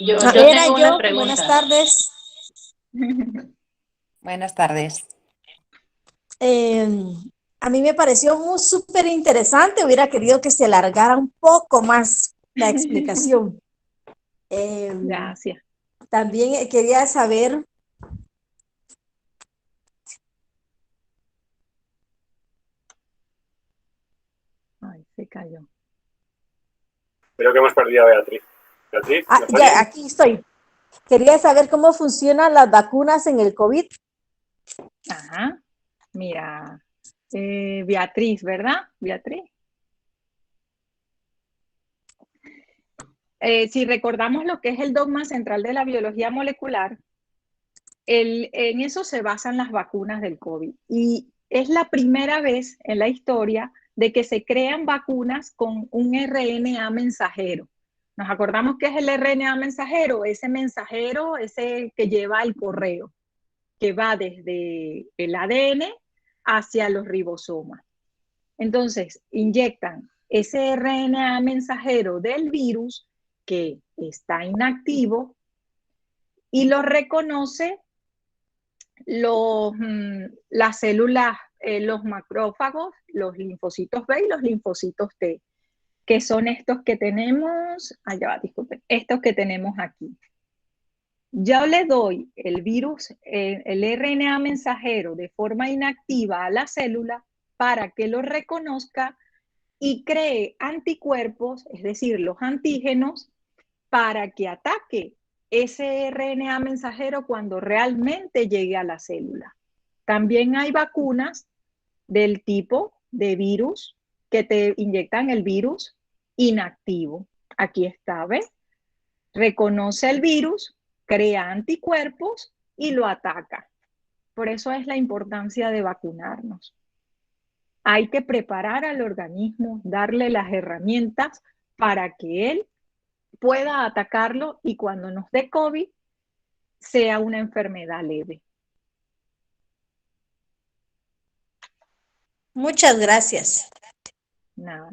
Yo Era tengo una yo, buenas pregunta. tardes. Buenas tardes. Eh, a mí me pareció muy súper interesante, hubiera querido que se alargara un poco más la explicación. Eh, Gracias. También quería saber, Ay, se cayó. Creo que hemos perdido a Beatriz. Beatriz, ¿me ya, oyes? aquí estoy. Quería saber cómo funcionan las vacunas en el COVID. Ajá. Mira, Beatriz, ¿verdad? Beatriz. Si recordamos lo que es el dogma central de la biología molecular, en eso se basan las vacunas del COVID. Y es la primera vez en la historia de que se crean vacunas con un RNA mensajero. Nos acordamos que es el RNA mensajero, ese que lleva el correo, que va desde el ADN hacia los ribosomas. Entonces, inyectan ese RNA mensajero del virus que está inactivo y lo reconoce las células, los macrófagos, los linfocitos B y los linfocitos T, que son estos que tenemos, allá va, disculpen, estos que tenemos aquí. Yo le doy el virus, el RNA mensajero de forma inactiva a la célula para que lo reconozca y cree anticuerpos, es decir, los antígenos, para que ataque ese RNA mensajero cuando realmente llegue a la célula. También hay vacunas del tipo de virus que te inyectan el virus inactivo. Aquí está, ¿ves? Reconoce el virus, crea anticuerpos y lo ataca. Por eso es la importancia de vacunarnos. Hay que preparar al organismo, darle las herramientas para que él pueda atacarlo y cuando nos dé COVID sea una enfermedad leve. Muchas gracias. Nada.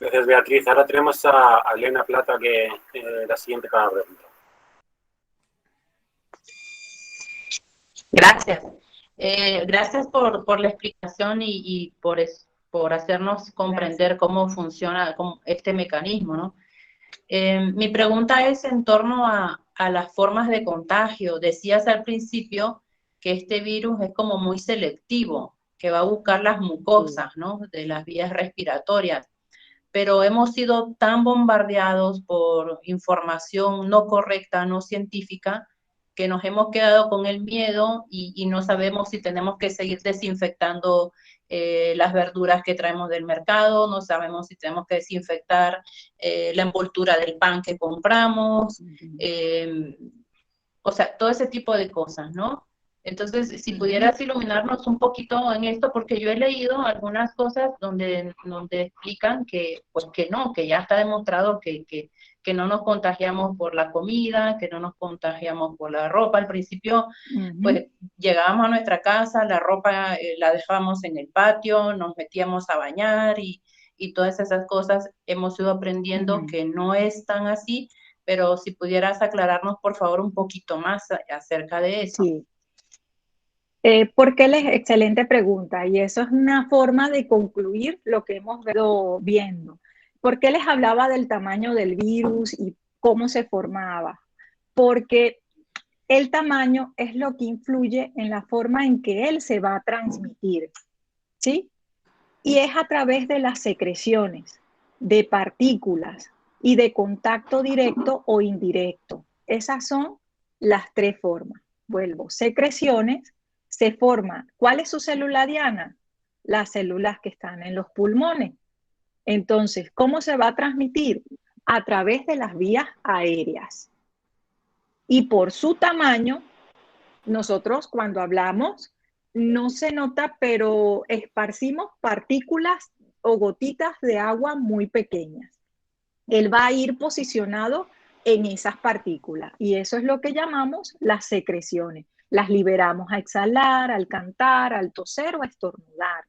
Gracias, Beatriz. Ahora tenemos a Elena Plata, que la siguiente para la pregunta. Gracias. Gracias por la explicación y por hacernos comprender cómo funciona este mecanismo, ¿no? Mi pregunta es en torno a las formas de contagio. Decías al principio que este virus es como muy selectivo, que va a buscar las mucosas, ¿no? De las vías respiratorias. Pero hemos sido tan bombardeados por información no correcta, no científica, que nos hemos quedado con el miedo y no sabemos si tenemos que seguir desinfectando las verduras que traemos del mercado, no sabemos si tenemos que desinfectar la envoltura del pan que compramos, o sea, todo ese tipo de cosas, ¿no? Entonces, si pudieras iluminarnos un poquito en esto, porque yo he leído algunas cosas donde explican que, pues que no, que ya está demostrado que no nos contagiamos por la comida, que no nos contagiamos por la ropa. Al principio, pues llegábamos a nuestra casa, la ropa la dejábamos en el patio, nos metíamos a bañar y todas esas cosas hemos ido aprendiendo que no es tan así, pero si pudieras aclararnos, por favor, un poquito más acerca de eso. Sí. Porque excelente pregunta, y eso es una forma de concluir lo que hemos venido viendo. ¿Por qué les hablaba del tamaño del virus y cómo se formaba? Porque el tamaño es lo que influye en la forma en que él se va a transmitir, ¿sí? Y es a través de las secreciones, de partículas y de contacto directo o indirecto. Esas son las tres formas. Vuelvo, secreciones, se forma. ¿Cuál es su célula diana? Las células que están en los pulmones. Entonces, ¿cómo se va a transmitir? a través de las vías aéreas. Y por su tamaño, nosotros cuando hablamos, no se nota, pero esparcimos partículas o gotitas de agua muy pequeñas. Él va a ir posicionado en esas partículas y eso es lo que llamamos las secreciones. Las liberamos a exhalar, al cantar, al toser o a estornudar.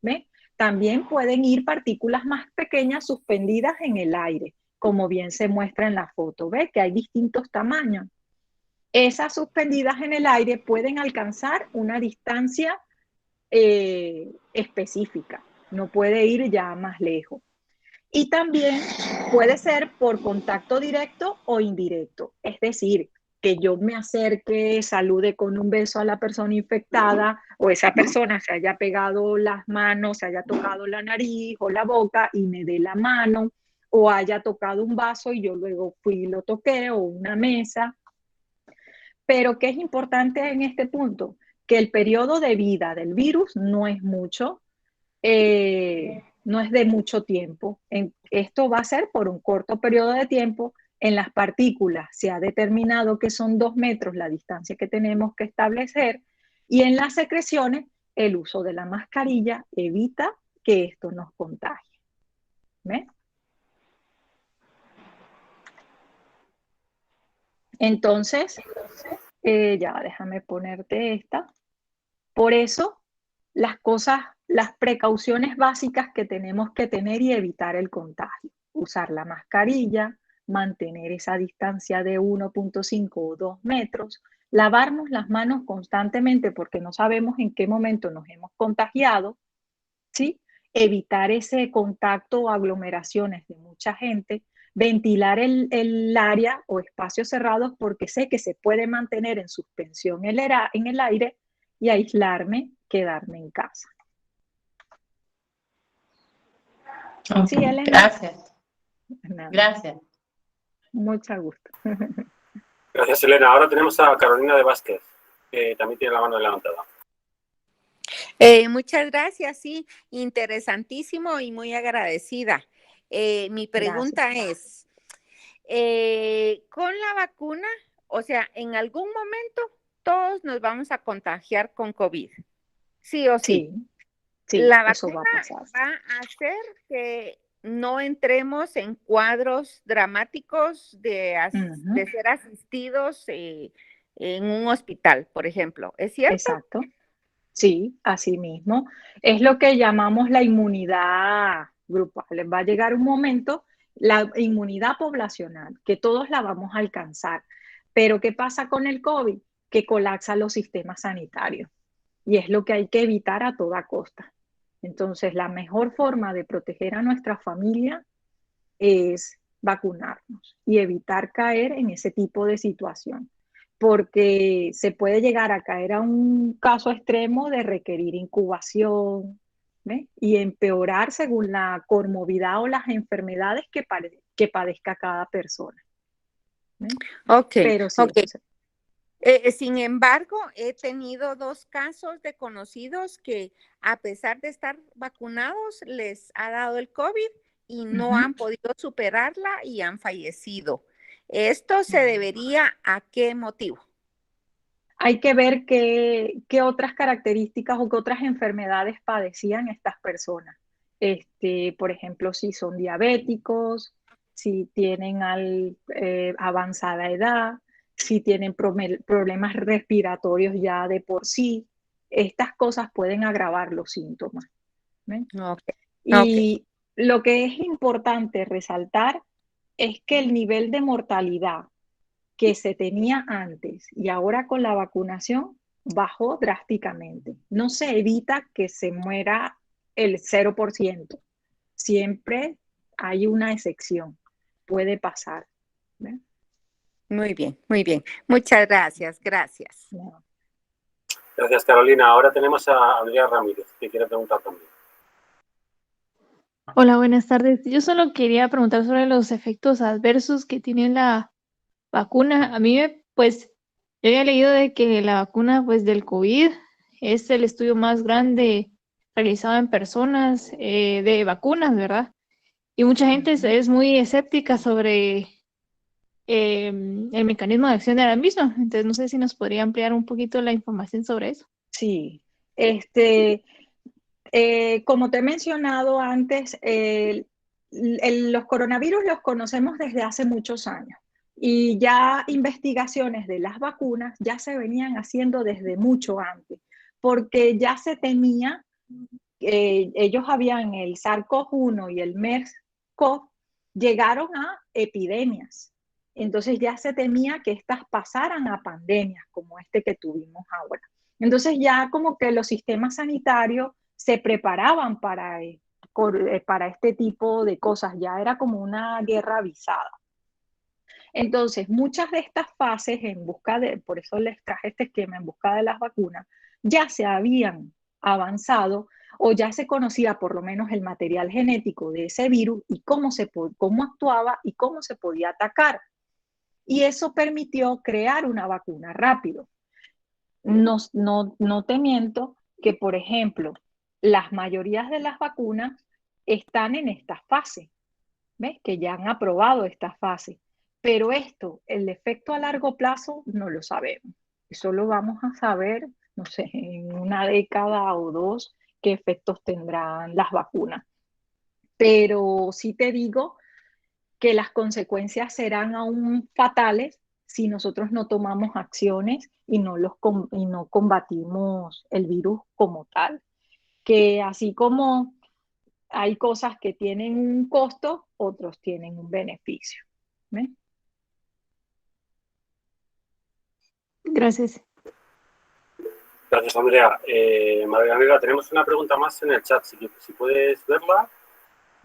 ¿Ves? También pueden ir partículas más pequeñas suspendidas en el aire, como bien se muestra en la foto. ¿Ves? Que hay distintos tamaños. Esas suspendidas en el aire pueden alcanzar una distancia específica, no puede ir ya más lejos. Y también puede ser por contacto directo o indirecto, es decir, que yo me acerque, salude con un beso a la persona infectada o esa persona se haya pegado las manos, se haya tocado la nariz o la boca y me dé la mano, o haya tocado un vaso y yo luego fui y lo toqué, o una mesa. Pero ¿qué es importante en este punto? Que el periodo de vida del virus no es mucho, no es de mucho tiempo. Esto va a ser por un corto periodo de tiempo. En las partículas se ha determinado que son 2 metros la distancia que tenemos que establecer y en las secreciones el uso de la mascarilla evita que esto nos contagie. ¿Ves? Entonces, ya déjame ponerte esta. Por eso, las precauciones básicas que tenemos que tener y evitar el contagio. Usar la mascarilla, mantener esa distancia de 1.5 o 2 metros, lavarnos las manos constantemente porque no sabemos en qué momento nos hemos contagiado, ¿sí? Evitar ese contacto o aglomeraciones de mucha gente, ventilar el área o espacios cerrados porque sé que se puede mantener en suspensión en el aire y aislarme, quedarme en casa. Okay. Sí, Elena. Gracias. Nada. Gracias. Mucho gusto. Gracias, Elena. Ahora tenemos a Carolina de Vázquez, que también tiene la mano levantada. Muchas gracias, sí, interesantísimo y muy agradecida. Mi pregunta es, con la vacuna, o sea, en algún momento todos nos vamos a contagiar con COVID, sí o sí. Sí, la eso vacuna va a pasar. va a hacer que no entremos en cuadros dramáticos de ser asistidos en un hospital, por ejemplo. ¿Es cierto? Exacto. Sí, así mismo. Es lo que llamamos la inmunidad grupal. Va a llegar un momento, la inmunidad poblacional, que todos la vamos a alcanzar. Pero ¿qué pasa con el COVID? Que colapsa los sistemas sanitarios. Y es lo que hay que evitar a toda costa. Entonces, la mejor forma de proteger a nuestra familia es vacunarnos y evitar caer en ese tipo de situación, porque se puede llegar a caer a un caso extremo de requerir incubación, ¿ves? Y empeorar según la comorbilidad o las enfermedades que padezca cada persona. ¿Ves? Ok, pero sí, okay. Sin embargo, he tenido 2 casos de conocidos que a pesar de estar vacunados les ha dado el COVID y no han podido superarla y han fallecido. ¿Esto se debería a qué motivo? Hay que ver qué otras características o qué otras enfermedades padecían estas personas. Por ejemplo, si son diabéticos, si tienen avanzada edad, si tienen problemas respiratorios ya de por sí. Estas cosas pueden agravar los síntomas. Okay. Y lo que es importante resaltar es que el nivel de mortalidad que se tenía antes y ahora con la vacunación bajó drásticamente. No se evita que se muera el 0%. Siempre hay una excepción. Puede pasar. ¿Ves? Muy bien, muy bien. Muchas gracias, gracias. No. Gracias, Carolina. Ahora tenemos a Andrea Ramírez, que quiere preguntar también. Hola, buenas tardes. Yo solo quería preguntar sobre los efectos adversos que tiene la vacuna. A mí, pues, yo había leído de que la vacuna, pues, del COVID es el estudio más grande realizado en personas de vacunas, ¿verdad? y mucha gente es muy escéptica sobre el mecanismo de acción de la misma. Entonces, no sé si nos podría ampliar un poquito la información sobre eso. Sí, como te he mencionado antes, los coronavirus los conocemos desde hace muchos años y ya investigaciones de las vacunas ya se venían haciendo desde mucho antes, porque ya se temía, ellos habían el SARS-CoV-1 y el MERS-CoV, llegaron a epidemias. Entonces ya se temía que estas pasaran a pandemias como este que tuvimos ahora. Entonces ya como que los sistemas sanitarios se preparaban para este tipo de cosas, ya era como una guerra avisada. Entonces, muchas de estas fases por eso les traje este esquema en busca de las vacunas, ya se habían avanzado o ya se conocía por lo menos el material genético de ese virus y cómo actuaba y cómo se podía atacar. Y eso permitió crear una vacuna rápido. No te miento que, por ejemplo, las mayorías de las vacunas están en esta fase, ¿ves? Que ya han aprobado esta fase. Pero el efecto a largo plazo, no lo sabemos. Eso lo vamos a saber, no sé, en una década o dos, qué efectos tendrán las vacunas. Pero sí te digo que las consecuencias serán aún fatales si nosotros no tomamos acciones y no combatimos el virus como tal. Que así como hay cosas que tienen un costo, otros tienen un beneficio. ¿Ves? Gracias. Gracias, Andrea. María Gabriela, tenemos una pregunta más en el chat, si puedes verla.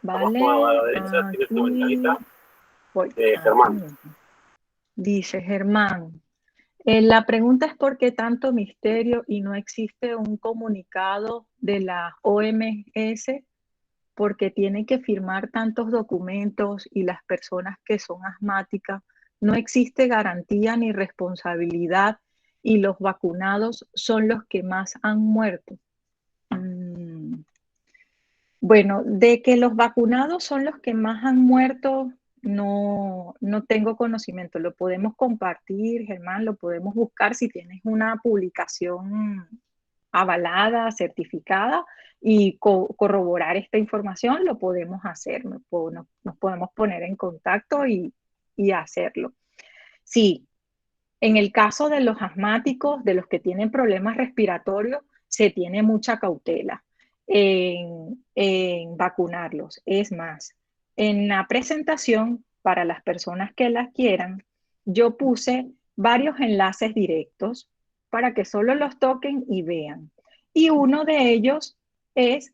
Vale, Abajo a la derecha tienes una ventanita de Germán. Dice Germán, la pregunta es por qué tanto misterio y no existe un comunicado de la OMS, porque tienen que firmar tantos documentos y las personas que son asmáticas, no existe garantía ni responsabilidad y los vacunados son los que más han muerto. Bueno, de que los vacunados son los que más han muerto, no tengo conocimiento. Lo podemos compartir, Germán, lo podemos buscar si tienes una publicación avalada, certificada y corroborar esta información, lo podemos hacer. Nos podemos poner en contacto y hacerlo. Sí, en el caso de los asmáticos, de los que tienen problemas respiratorios, se tiene mucha cautela en vacunarlos. Es más, en la presentación, para las personas que las quieran, yo puse varios enlaces directos para que solo los toquen y vean. Y uno de ellos es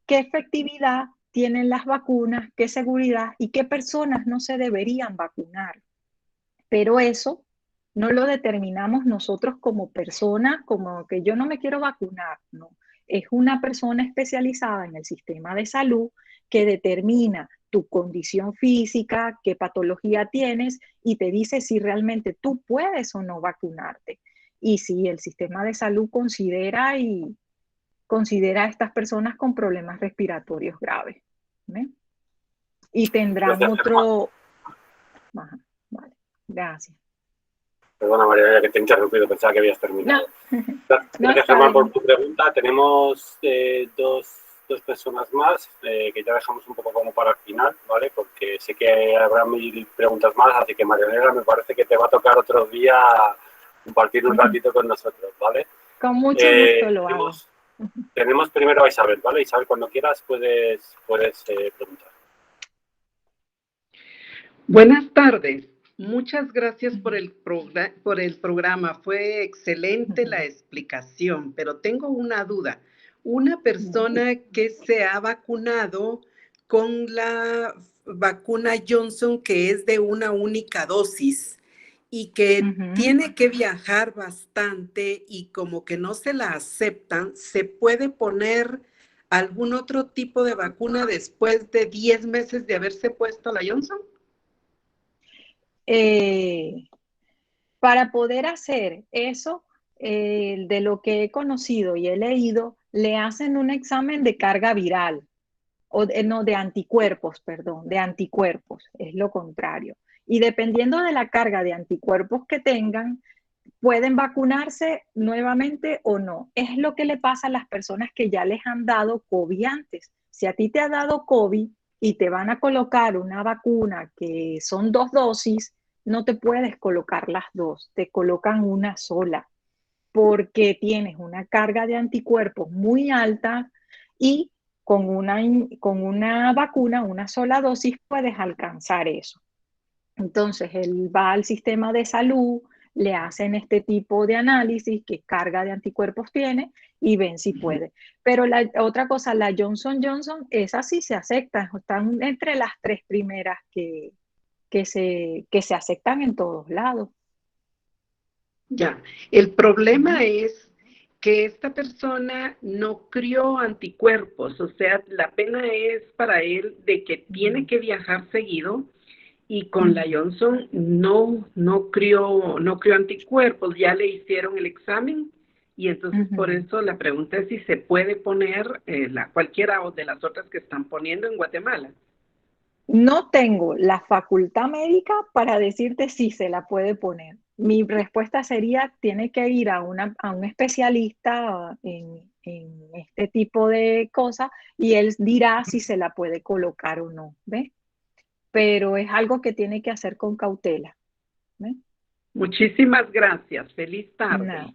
qué efectividad tienen las vacunas, qué seguridad y qué personas no se deberían vacunar. Pero eso no lo determinamos nosotros como personas, como que yo no me quiero vacunar, no. Es una persona especializada en el sistema de salud que determina tu condición física, qué patología tienes y te dice si realmente tú puedes o no vacunarte. Y si el sistema de salud considera a estas personas con problemas respiratorios graves. ¿Ve? Y tendrán Gracias, otro... Ajá, vale, gracias. Perdona, María, que te he interrumpido, pensaba que habías terminado. Gracias, No, Germán, por tu pregunta. Tenemos dos personas más que ya dejamos un poco como para el final, ¿vale? Porque sé que habrá 1000 preguntas más, así que, María Elena, me parece que te va a tocar otro día compartir un ratito con nosotros, ¿vale? Con mucho gusto lo hago. Tenemos primero a Isabel, ¿vale? Isabel, cuando quieras puedes preguntar. Buenas tardes. Muchas gracias por el programa. Fue excelente la explicación, pero tengo una duda. Una persona que se ha vacunado con la vacuna Johnson, que es de una única dosis, y que tiene que viajar bastante y como que no se la aceptan, ¿se puede poner algún otro tipo de vacuna después de 10 meses de haberse puesto la Johnson? Para poder hacer eso, de lo que he conocido y he leído, le hacen un examen de carga viral. no, de anticuerpos, perdón, de anticuerpos, es lo contrario. Y dependiendo de la carga de anticuerpos que tengan, pueden vacunarse nuevamente o no. Es lo que le pasa a las personas que ya les han dado COVID antes. Si a ti te ha dado COVID y te van a colocar una vacuna que son 2 dosis, no te puedes colocar las 2, te colocan una sola, porque tienes una carga de anticuerpos muy alta y con una vacuna, una sola dosis, puedes alcanzar eso. Entonces, él va al sistema de salud, le hacen este tipo de análisis, qué carga de anticuerpos tiene y ven si puede. Pero la otra cosa, la Johnson Johnson, esa sí se acepta, están entre las 3 primeras que se aceptan en todos lados. Ya, el problema es que esta persona no crió anticuerpos, o sea, la pena es para él de que tiene que viajar seguido y con la Johnson no crió anticuerpos, ya le hicieron el examen y entonces por eso la pregunta es si se puede poner cualquiera de las otras que están poniendo en Guatemala. No tengo la facultad médica para decirte si se la puede poner. Mi respuesta sería, tiene que ir a un especialista en este tipo de cosas y él dirá si se la puede colocar o no, ¿ves? Pero es algo que tiene que hacer con cautela, ¿ves? Muchísimas gracias. Feliz tarde. No,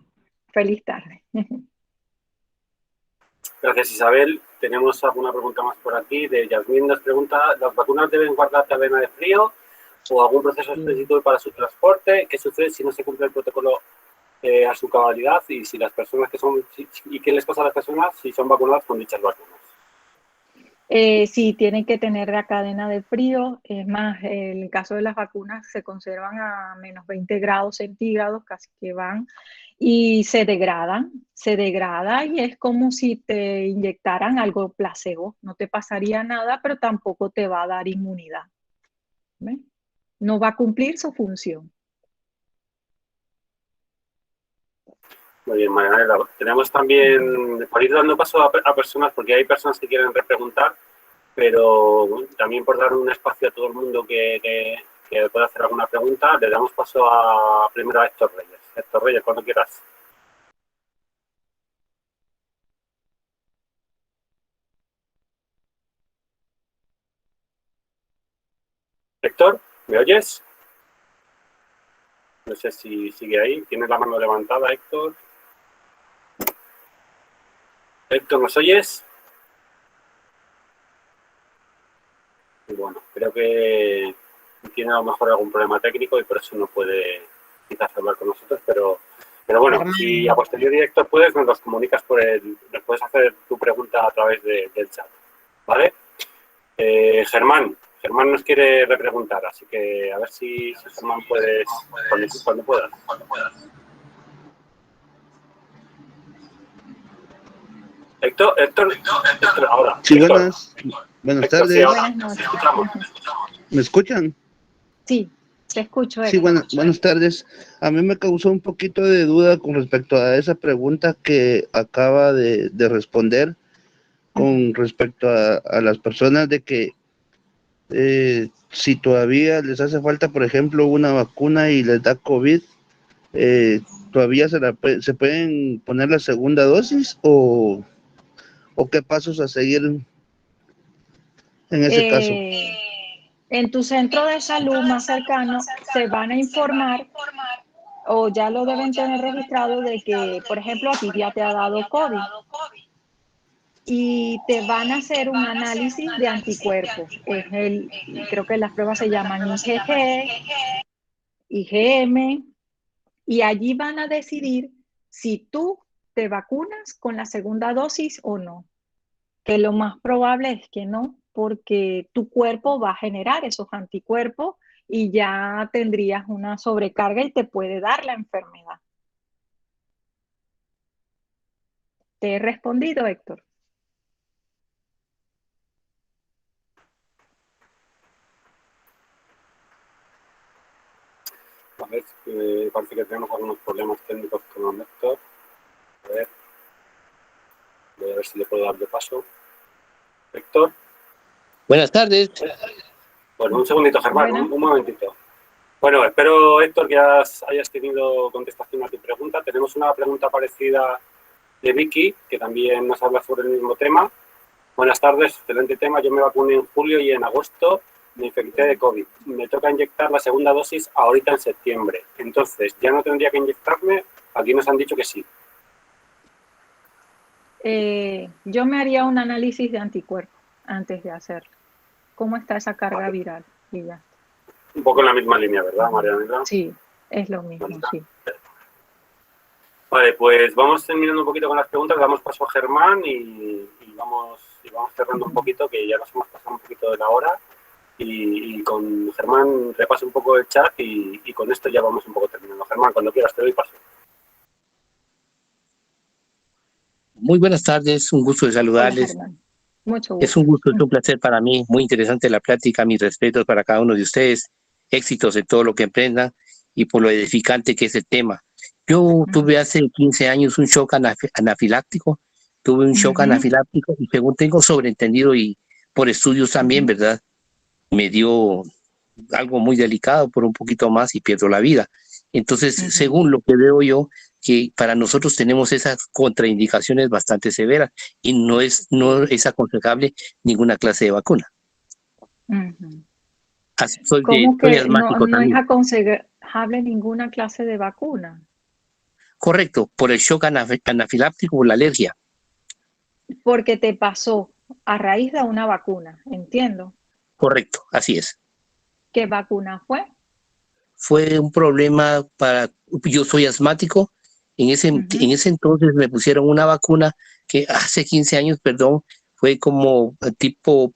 feliz tarde. Gracias, Isabel. Tenemos alguna pregunta más por aquí. De Yasmín nos pregunta, ¿las vacunas deben guardar cadena de frío o algún proceso específico para su transporte? ¿Qué sucede si no se cumple el protocolo a su cabalidad? Y si las personas ¿y qué les pasa a las personas si son vacunadas con dichas vacunas? Sí, tienen que tener la cadena de frío. Es más, en el caso de las vacunas se conservan a menos 20 grados centígrados, casi que van, y se degrada y es como si te inyectaran algo placebo. No te pasaría nada, pero tampoco te va a dar inmunidad. ¿Ves? No va a cumplir su función. Muy bien, Marianela. Tenemos también, para ir dando paso a personas, porque hay personas que quieren repreguntar, pero también por dar un espacio a todo el mundo que pueda hacer alguna pregunta, le damos paso primero a Héctor Reyes. Héctor Reyes, cuando quieras. Héctor, ¿me oyes? No sé si sigue ahí. ¿Tienes la mano levantada, Héctor? Héctor, ¿nos oyes? Y bueno, creo que tiene a lo mejor algún problema técnico y por eso no puede quizás hablar con nosotros, pero bueno, si a posteriori, Héctor, puedes, nos los comunicas nos puedes hacer tu pregunta a través del chat, ¿vale? Germán nos quiere repreguntar, así que a ver si Germán puedes, cuando puedas. Héctor, ahora. Sí, Héctor. Buenas Héctor, tardes. sí, ahora. Buenas noches. ¿Me escuchan? Sí, te escucho, Sí, Héctor. buenas tardes. A mí me causó un poquito de duda con respecto a esa pregunta que acaba de responder con respecto a las personas de que si todavía les hace falta, por ejemplo, una vacuna y les da COVID, ¿todavía se pueden poner la segunda dosis o qué pasos a seguir en ese caso? En tu centro de salud más cercano se van a informar o ya lo deben tener registrado de que, por ejemplo, a ti ya te ha dado COVID y te van a hacer un análisis de anticuerpos. Creo que las pruebas se llaman IgG, IgM, y allí van a decidir si tú te vacunas con la segunda dosis o no. Que lo más probable es que no, porque tu cuerpo va a generar esos anticuerpos y ya tendrías una sobrecarga y te puede dar la enfermedad. ¿Te he respondido, Héctor? A ver, parece que tenemos algunos problemas técnicos con Héctor. A ver, voy a ver si le puedo dar de paso. Héctor, Buenas tardes. Bueno, un segundito, Germán, Buenas. un momentito. Bueno, espero, Héctor, que hayas tenido contestación a tu pregunta. Tenemos una pregunta parecida de Vicky, que también nos habla sobre el mismo tema. Buenas tardes, excelente tema. Yo me vacuné en julio y en agosto me infecté de COVID. Me toca inyectar la segunda dosis ahorita en septiembre. Entonces, ¿ya no tendría que inyectarme? Aquí nos han dicho que sí. Yo me haría un análisis de anticuerpos antes de hacerlo. ¿Cómo está esa carga viral? Y ya. Un poco en la misma línea, ¿verdad, Marianela? Sí, es lo mismo, sí. Vale, pues vamos terminando un poquito con las preguntas, damos paso a Germán y vamos cerrando un poquito, que ya nos hemos pasado un poquito de la hora. Y con Germán repaso un poco el chat y con esto ya vamos un poco terminando. Germán, cuando quieras te doy paso. Muy buenas tardes, un gusto de saludarles. Hola, Germán. Mucho gusto. Es un gusto, es un placer para mí, muy interesante la plática, mis respetos para cada uno de ustedes, éxitos en todo lo que emprendan y por lo edificante que es el tema. Yo tuve hace 15 años un shock anafiláctico, y según tengo sobreentendido y por estudios también, ¿verdad? Me dio algo muy delicado por un poquito más y pierdo la vida. Entonces, según lo que veo yo, que para nosotros tenemos esas contraindicaciones bastante severas y no es aconsejable ninguna clase de vacuna. Soy asmático no también. es aconsejable ninguna clase de vacuna? Correcto, por el shock anafiláctico o la alergia. Porque te pasó a raíz de una vacuna, entiendo. Correcto, así es. ¿Qué vacuna fue? Fue un problema yo soy asmático, en ese entonces me pusieron una vacuna que hace 15 años, fue como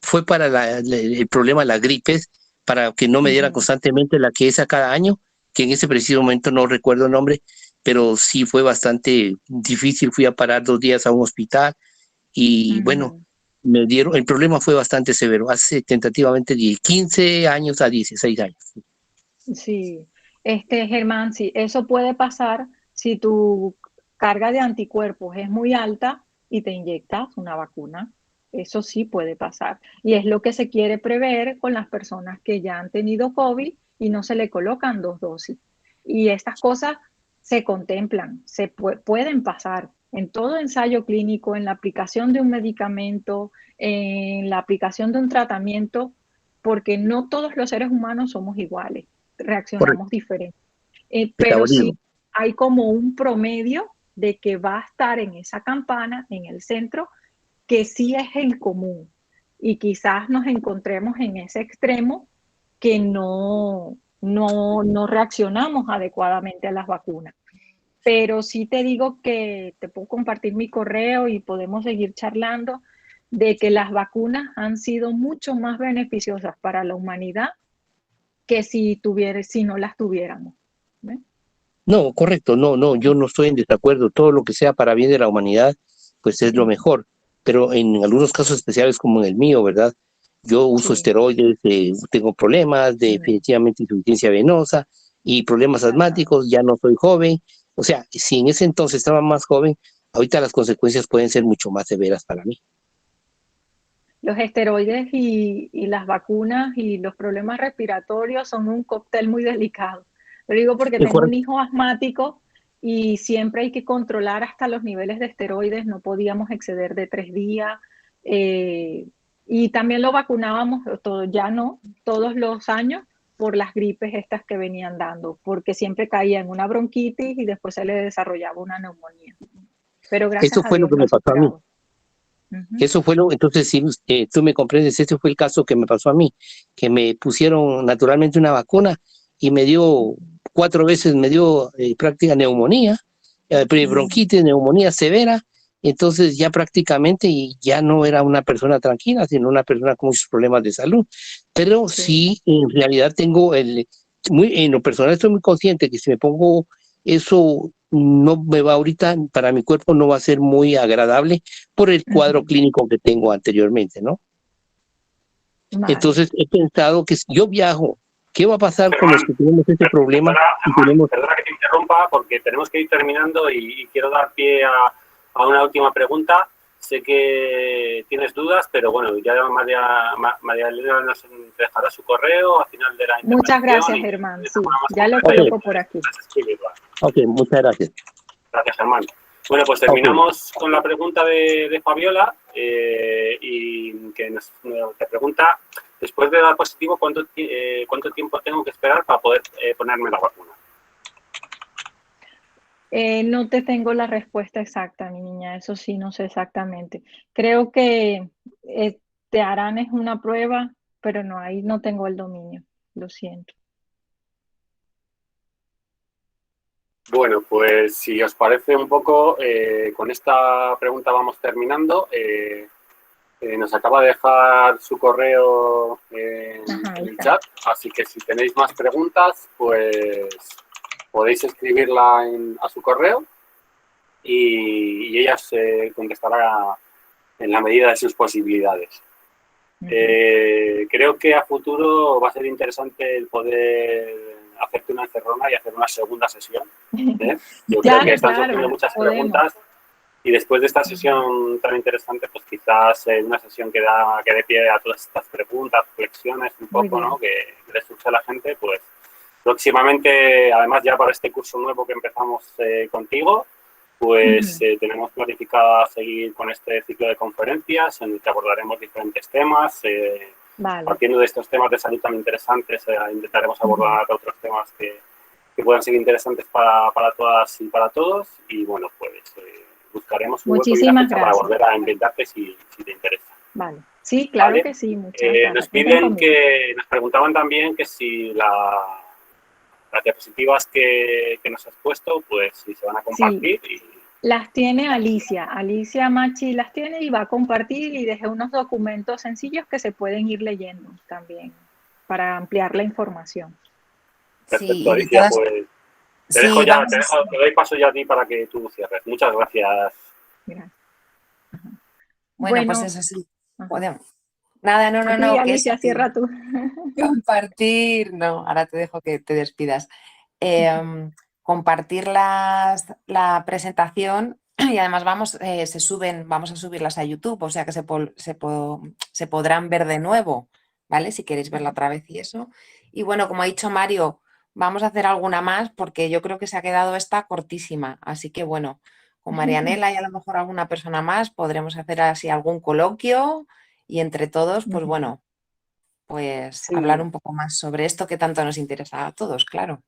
fue para el problema de las gripes, para que no me dieran constantemente la que es a cada año, que en ese preciso momento no recuerdo el nombre, pero sí fue bastante difícil, fui a parar 2 días a un hospital y bueno, me dieron, el problema fue bastante severo, hace tentativamente 15 años a 16 años. Sí, Germán, sí, eso puede pasar si tu carga de anticuerpos es muy alta y te inyectas una vacuna. Eso sí puede pasar. Y es lo que se quiere prever con las personas que ya han tenido COVID y no se le colocan 2 dosis. Y estas cosas se contemplan, pueden pasar en todo ensayo clínico, en la aplicación de un medicamento, en la aplicación de un tratamiento, porque no todos los seres humanos somos iguales, reaccionamos diferente. Pero sí hay como un promedio de que va a estar en esa campana, en el centro, que sí es el común. Y quizás nos encontremos en ese extremo que no reaccionamos adecuadamente a las vacunas. Pero sí te digo que te puedo compartir mi correo y podemos seguir charlando de que las vacunas han sido mucho más beneficiosas para la humanidad que si no las tuviéramos. ¿Ves? No, correcto, no, yo no estoy en desacuerdo. Todo lo que sea para bien de la humanidad, pues es lo mejor. Pero en algunos casos especiales como en el mío, ¿verdad? Yo uso esteroides, tengo problemas de definitivamente insuficiencia venosa y problemas asmáticos, ya no soy joven. O sea, si en ese entonces estaba más joven, ahorita las consecuencias pueden ser mucho más severas para mí. Los esteroides y las vacunas y los problemas respiratorios son un cóctel muy delicado. Lo digo porque tengo un hijo asmático y siempre hay que controlar hasta los niveles de esteroides, no podíamos exceder de 3 días. Y también lo vacunábamos, ya no, todos los años por las gripes estas que venían dando, porque siempre caía en una bronquitis y después se le desarrollaba una neumonía. Pero gracias Eso fue lo que me pasó a mí. Eso fue entonces, si tú me comprendes, ese fue el caso que me pasó a mí, que me pusieron naturalmente una vacuna y me dio 4 veces, práctica neumonía, bronquitis, neumonía severa. Entonces ya prácticamente ya no era una persona tranquila, sino una persona con muchos problemas de salud. Pero sí, en realidad en lo personal estoy muy consciente que si me pongo eso, no me va ahorita, para mi cuerpo no va a ser muy agradable por el cuadro clínico que tengo anteriormente, ¿no? Vale. Entonces he pensado que si yo viajo, ¿qué va a pasar con los que tenemos ese problema? Perdona que te interrumpa porque tenemos que ir terminando y quiero dar pie a una última pregunta. sé que tienes dudas, pero bueno, ya María Elena nos dejará su correo al final de la Muchas intervención. gracias, y Germán. de Sí, forma más ya lo concreta, coloco por aquí. Ok, muchas gracias. Gracias, Germán. Bueno, pues terminamos con la pregunta de Fabiola y que te pregunta, después de dar positivo, ¿cuánto tiempo tengo que esperar para poder ponerme la vacuna? No te tengo la respuesta exacta, mi niña, eso sí, no sé exactamente. Creo que te harán es una prueba, pero no, ahí no tengo el dominio, lo siento. Bueno, pues si os parece un poco, con esta pregunta vamos terminando. Nos acaba de dejar su correo en el chat, así que si tenéis más preguntas, pues podéis escribirla a su correo y ella se contestará en la medida de sus posibilidades. Creo que a futuro va a ser interesante el poder hacerte una encerrona y hacer una segunda sesión. Yo creo que están surgiendo muchas preguntas y después de esta sesión tan interesante, pues quizás una sesión que dé pie a todas estas preguntas, reflexiones un poco, ¿no? Que le surge a la gente, pues próximamente, además ya para este curso nuevo que empezamos contigo, pues tenemos planificado seguir con este ciclo de conferencias en el que abordaremos diferentes temas. Partiendo de estos temas de salud tan interesantes, intentaremos abordar otros temas que puedan ser interesantes para todas y para todos. Y bueno, pues buscaremos un hueco y una fecha para volver a invitarte si te interesa. Vale. Sí, claro que sí. Muchas gracias. Nos preguntaban también que si las diapositivas que nos has puesto, pues si se van a compartir. Sí. Las tiene Alicia Machi las tiene y va a compartir y dejé unos documentos sencillos que se pueden ir leyendo también para ampliar la información. Perfecto, sí, Alicia, pues te doy paso ya a ti para que tú cierres. Muchas gracias. Gracias. Bueno, pues eso sí, podemos. Nada, no. Alicia, cierra tú. Compartir, no, ahora te dejo que te despidas. Compartir la presentación y además vamos a subirlas a YouTube, o sea que se podrán ver de nuevo, ¿vale? Si queréis verla otra vez y eso. Y bueno, como ha dicho Mario, vamos a hacer alguna más porque yo creo que se ha quedado esta cortísima, así que bueno, con Marianela y a lo mejor alguna persona más podremos hacer así algún coloquio y entre todos, pues bueno, pues hablar un poco más sobre esto que tanto nos interesa a todos, claro.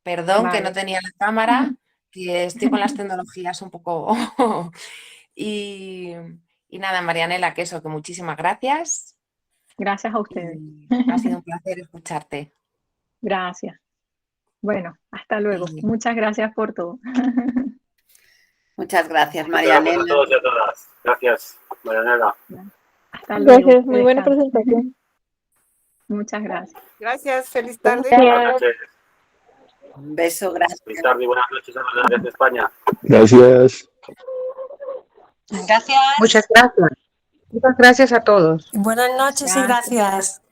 Perdón que no tenía la cámara, que estoy con las tecnologías un poco... y nada, Marianela, que muchísimas gracias. Gracias a ustedes. Ha sido un placer escucharte. Gracias. Bueno, hasta luego. Sí. Muchas gracias por todo. Muchas gracias, Marianela. A todos y a todas. Gracias, Marianela. Hasta luego. Gracias, muy buena presentación. Muchas gracias. Gracias, feliz tarde. Buenas noches. Un beso, gracias. Feliz tarde y buenas noches a los desde España. Gracias. Gracias. Muchas gracias. Muchas gracias a todos. Buenas noches y gracias.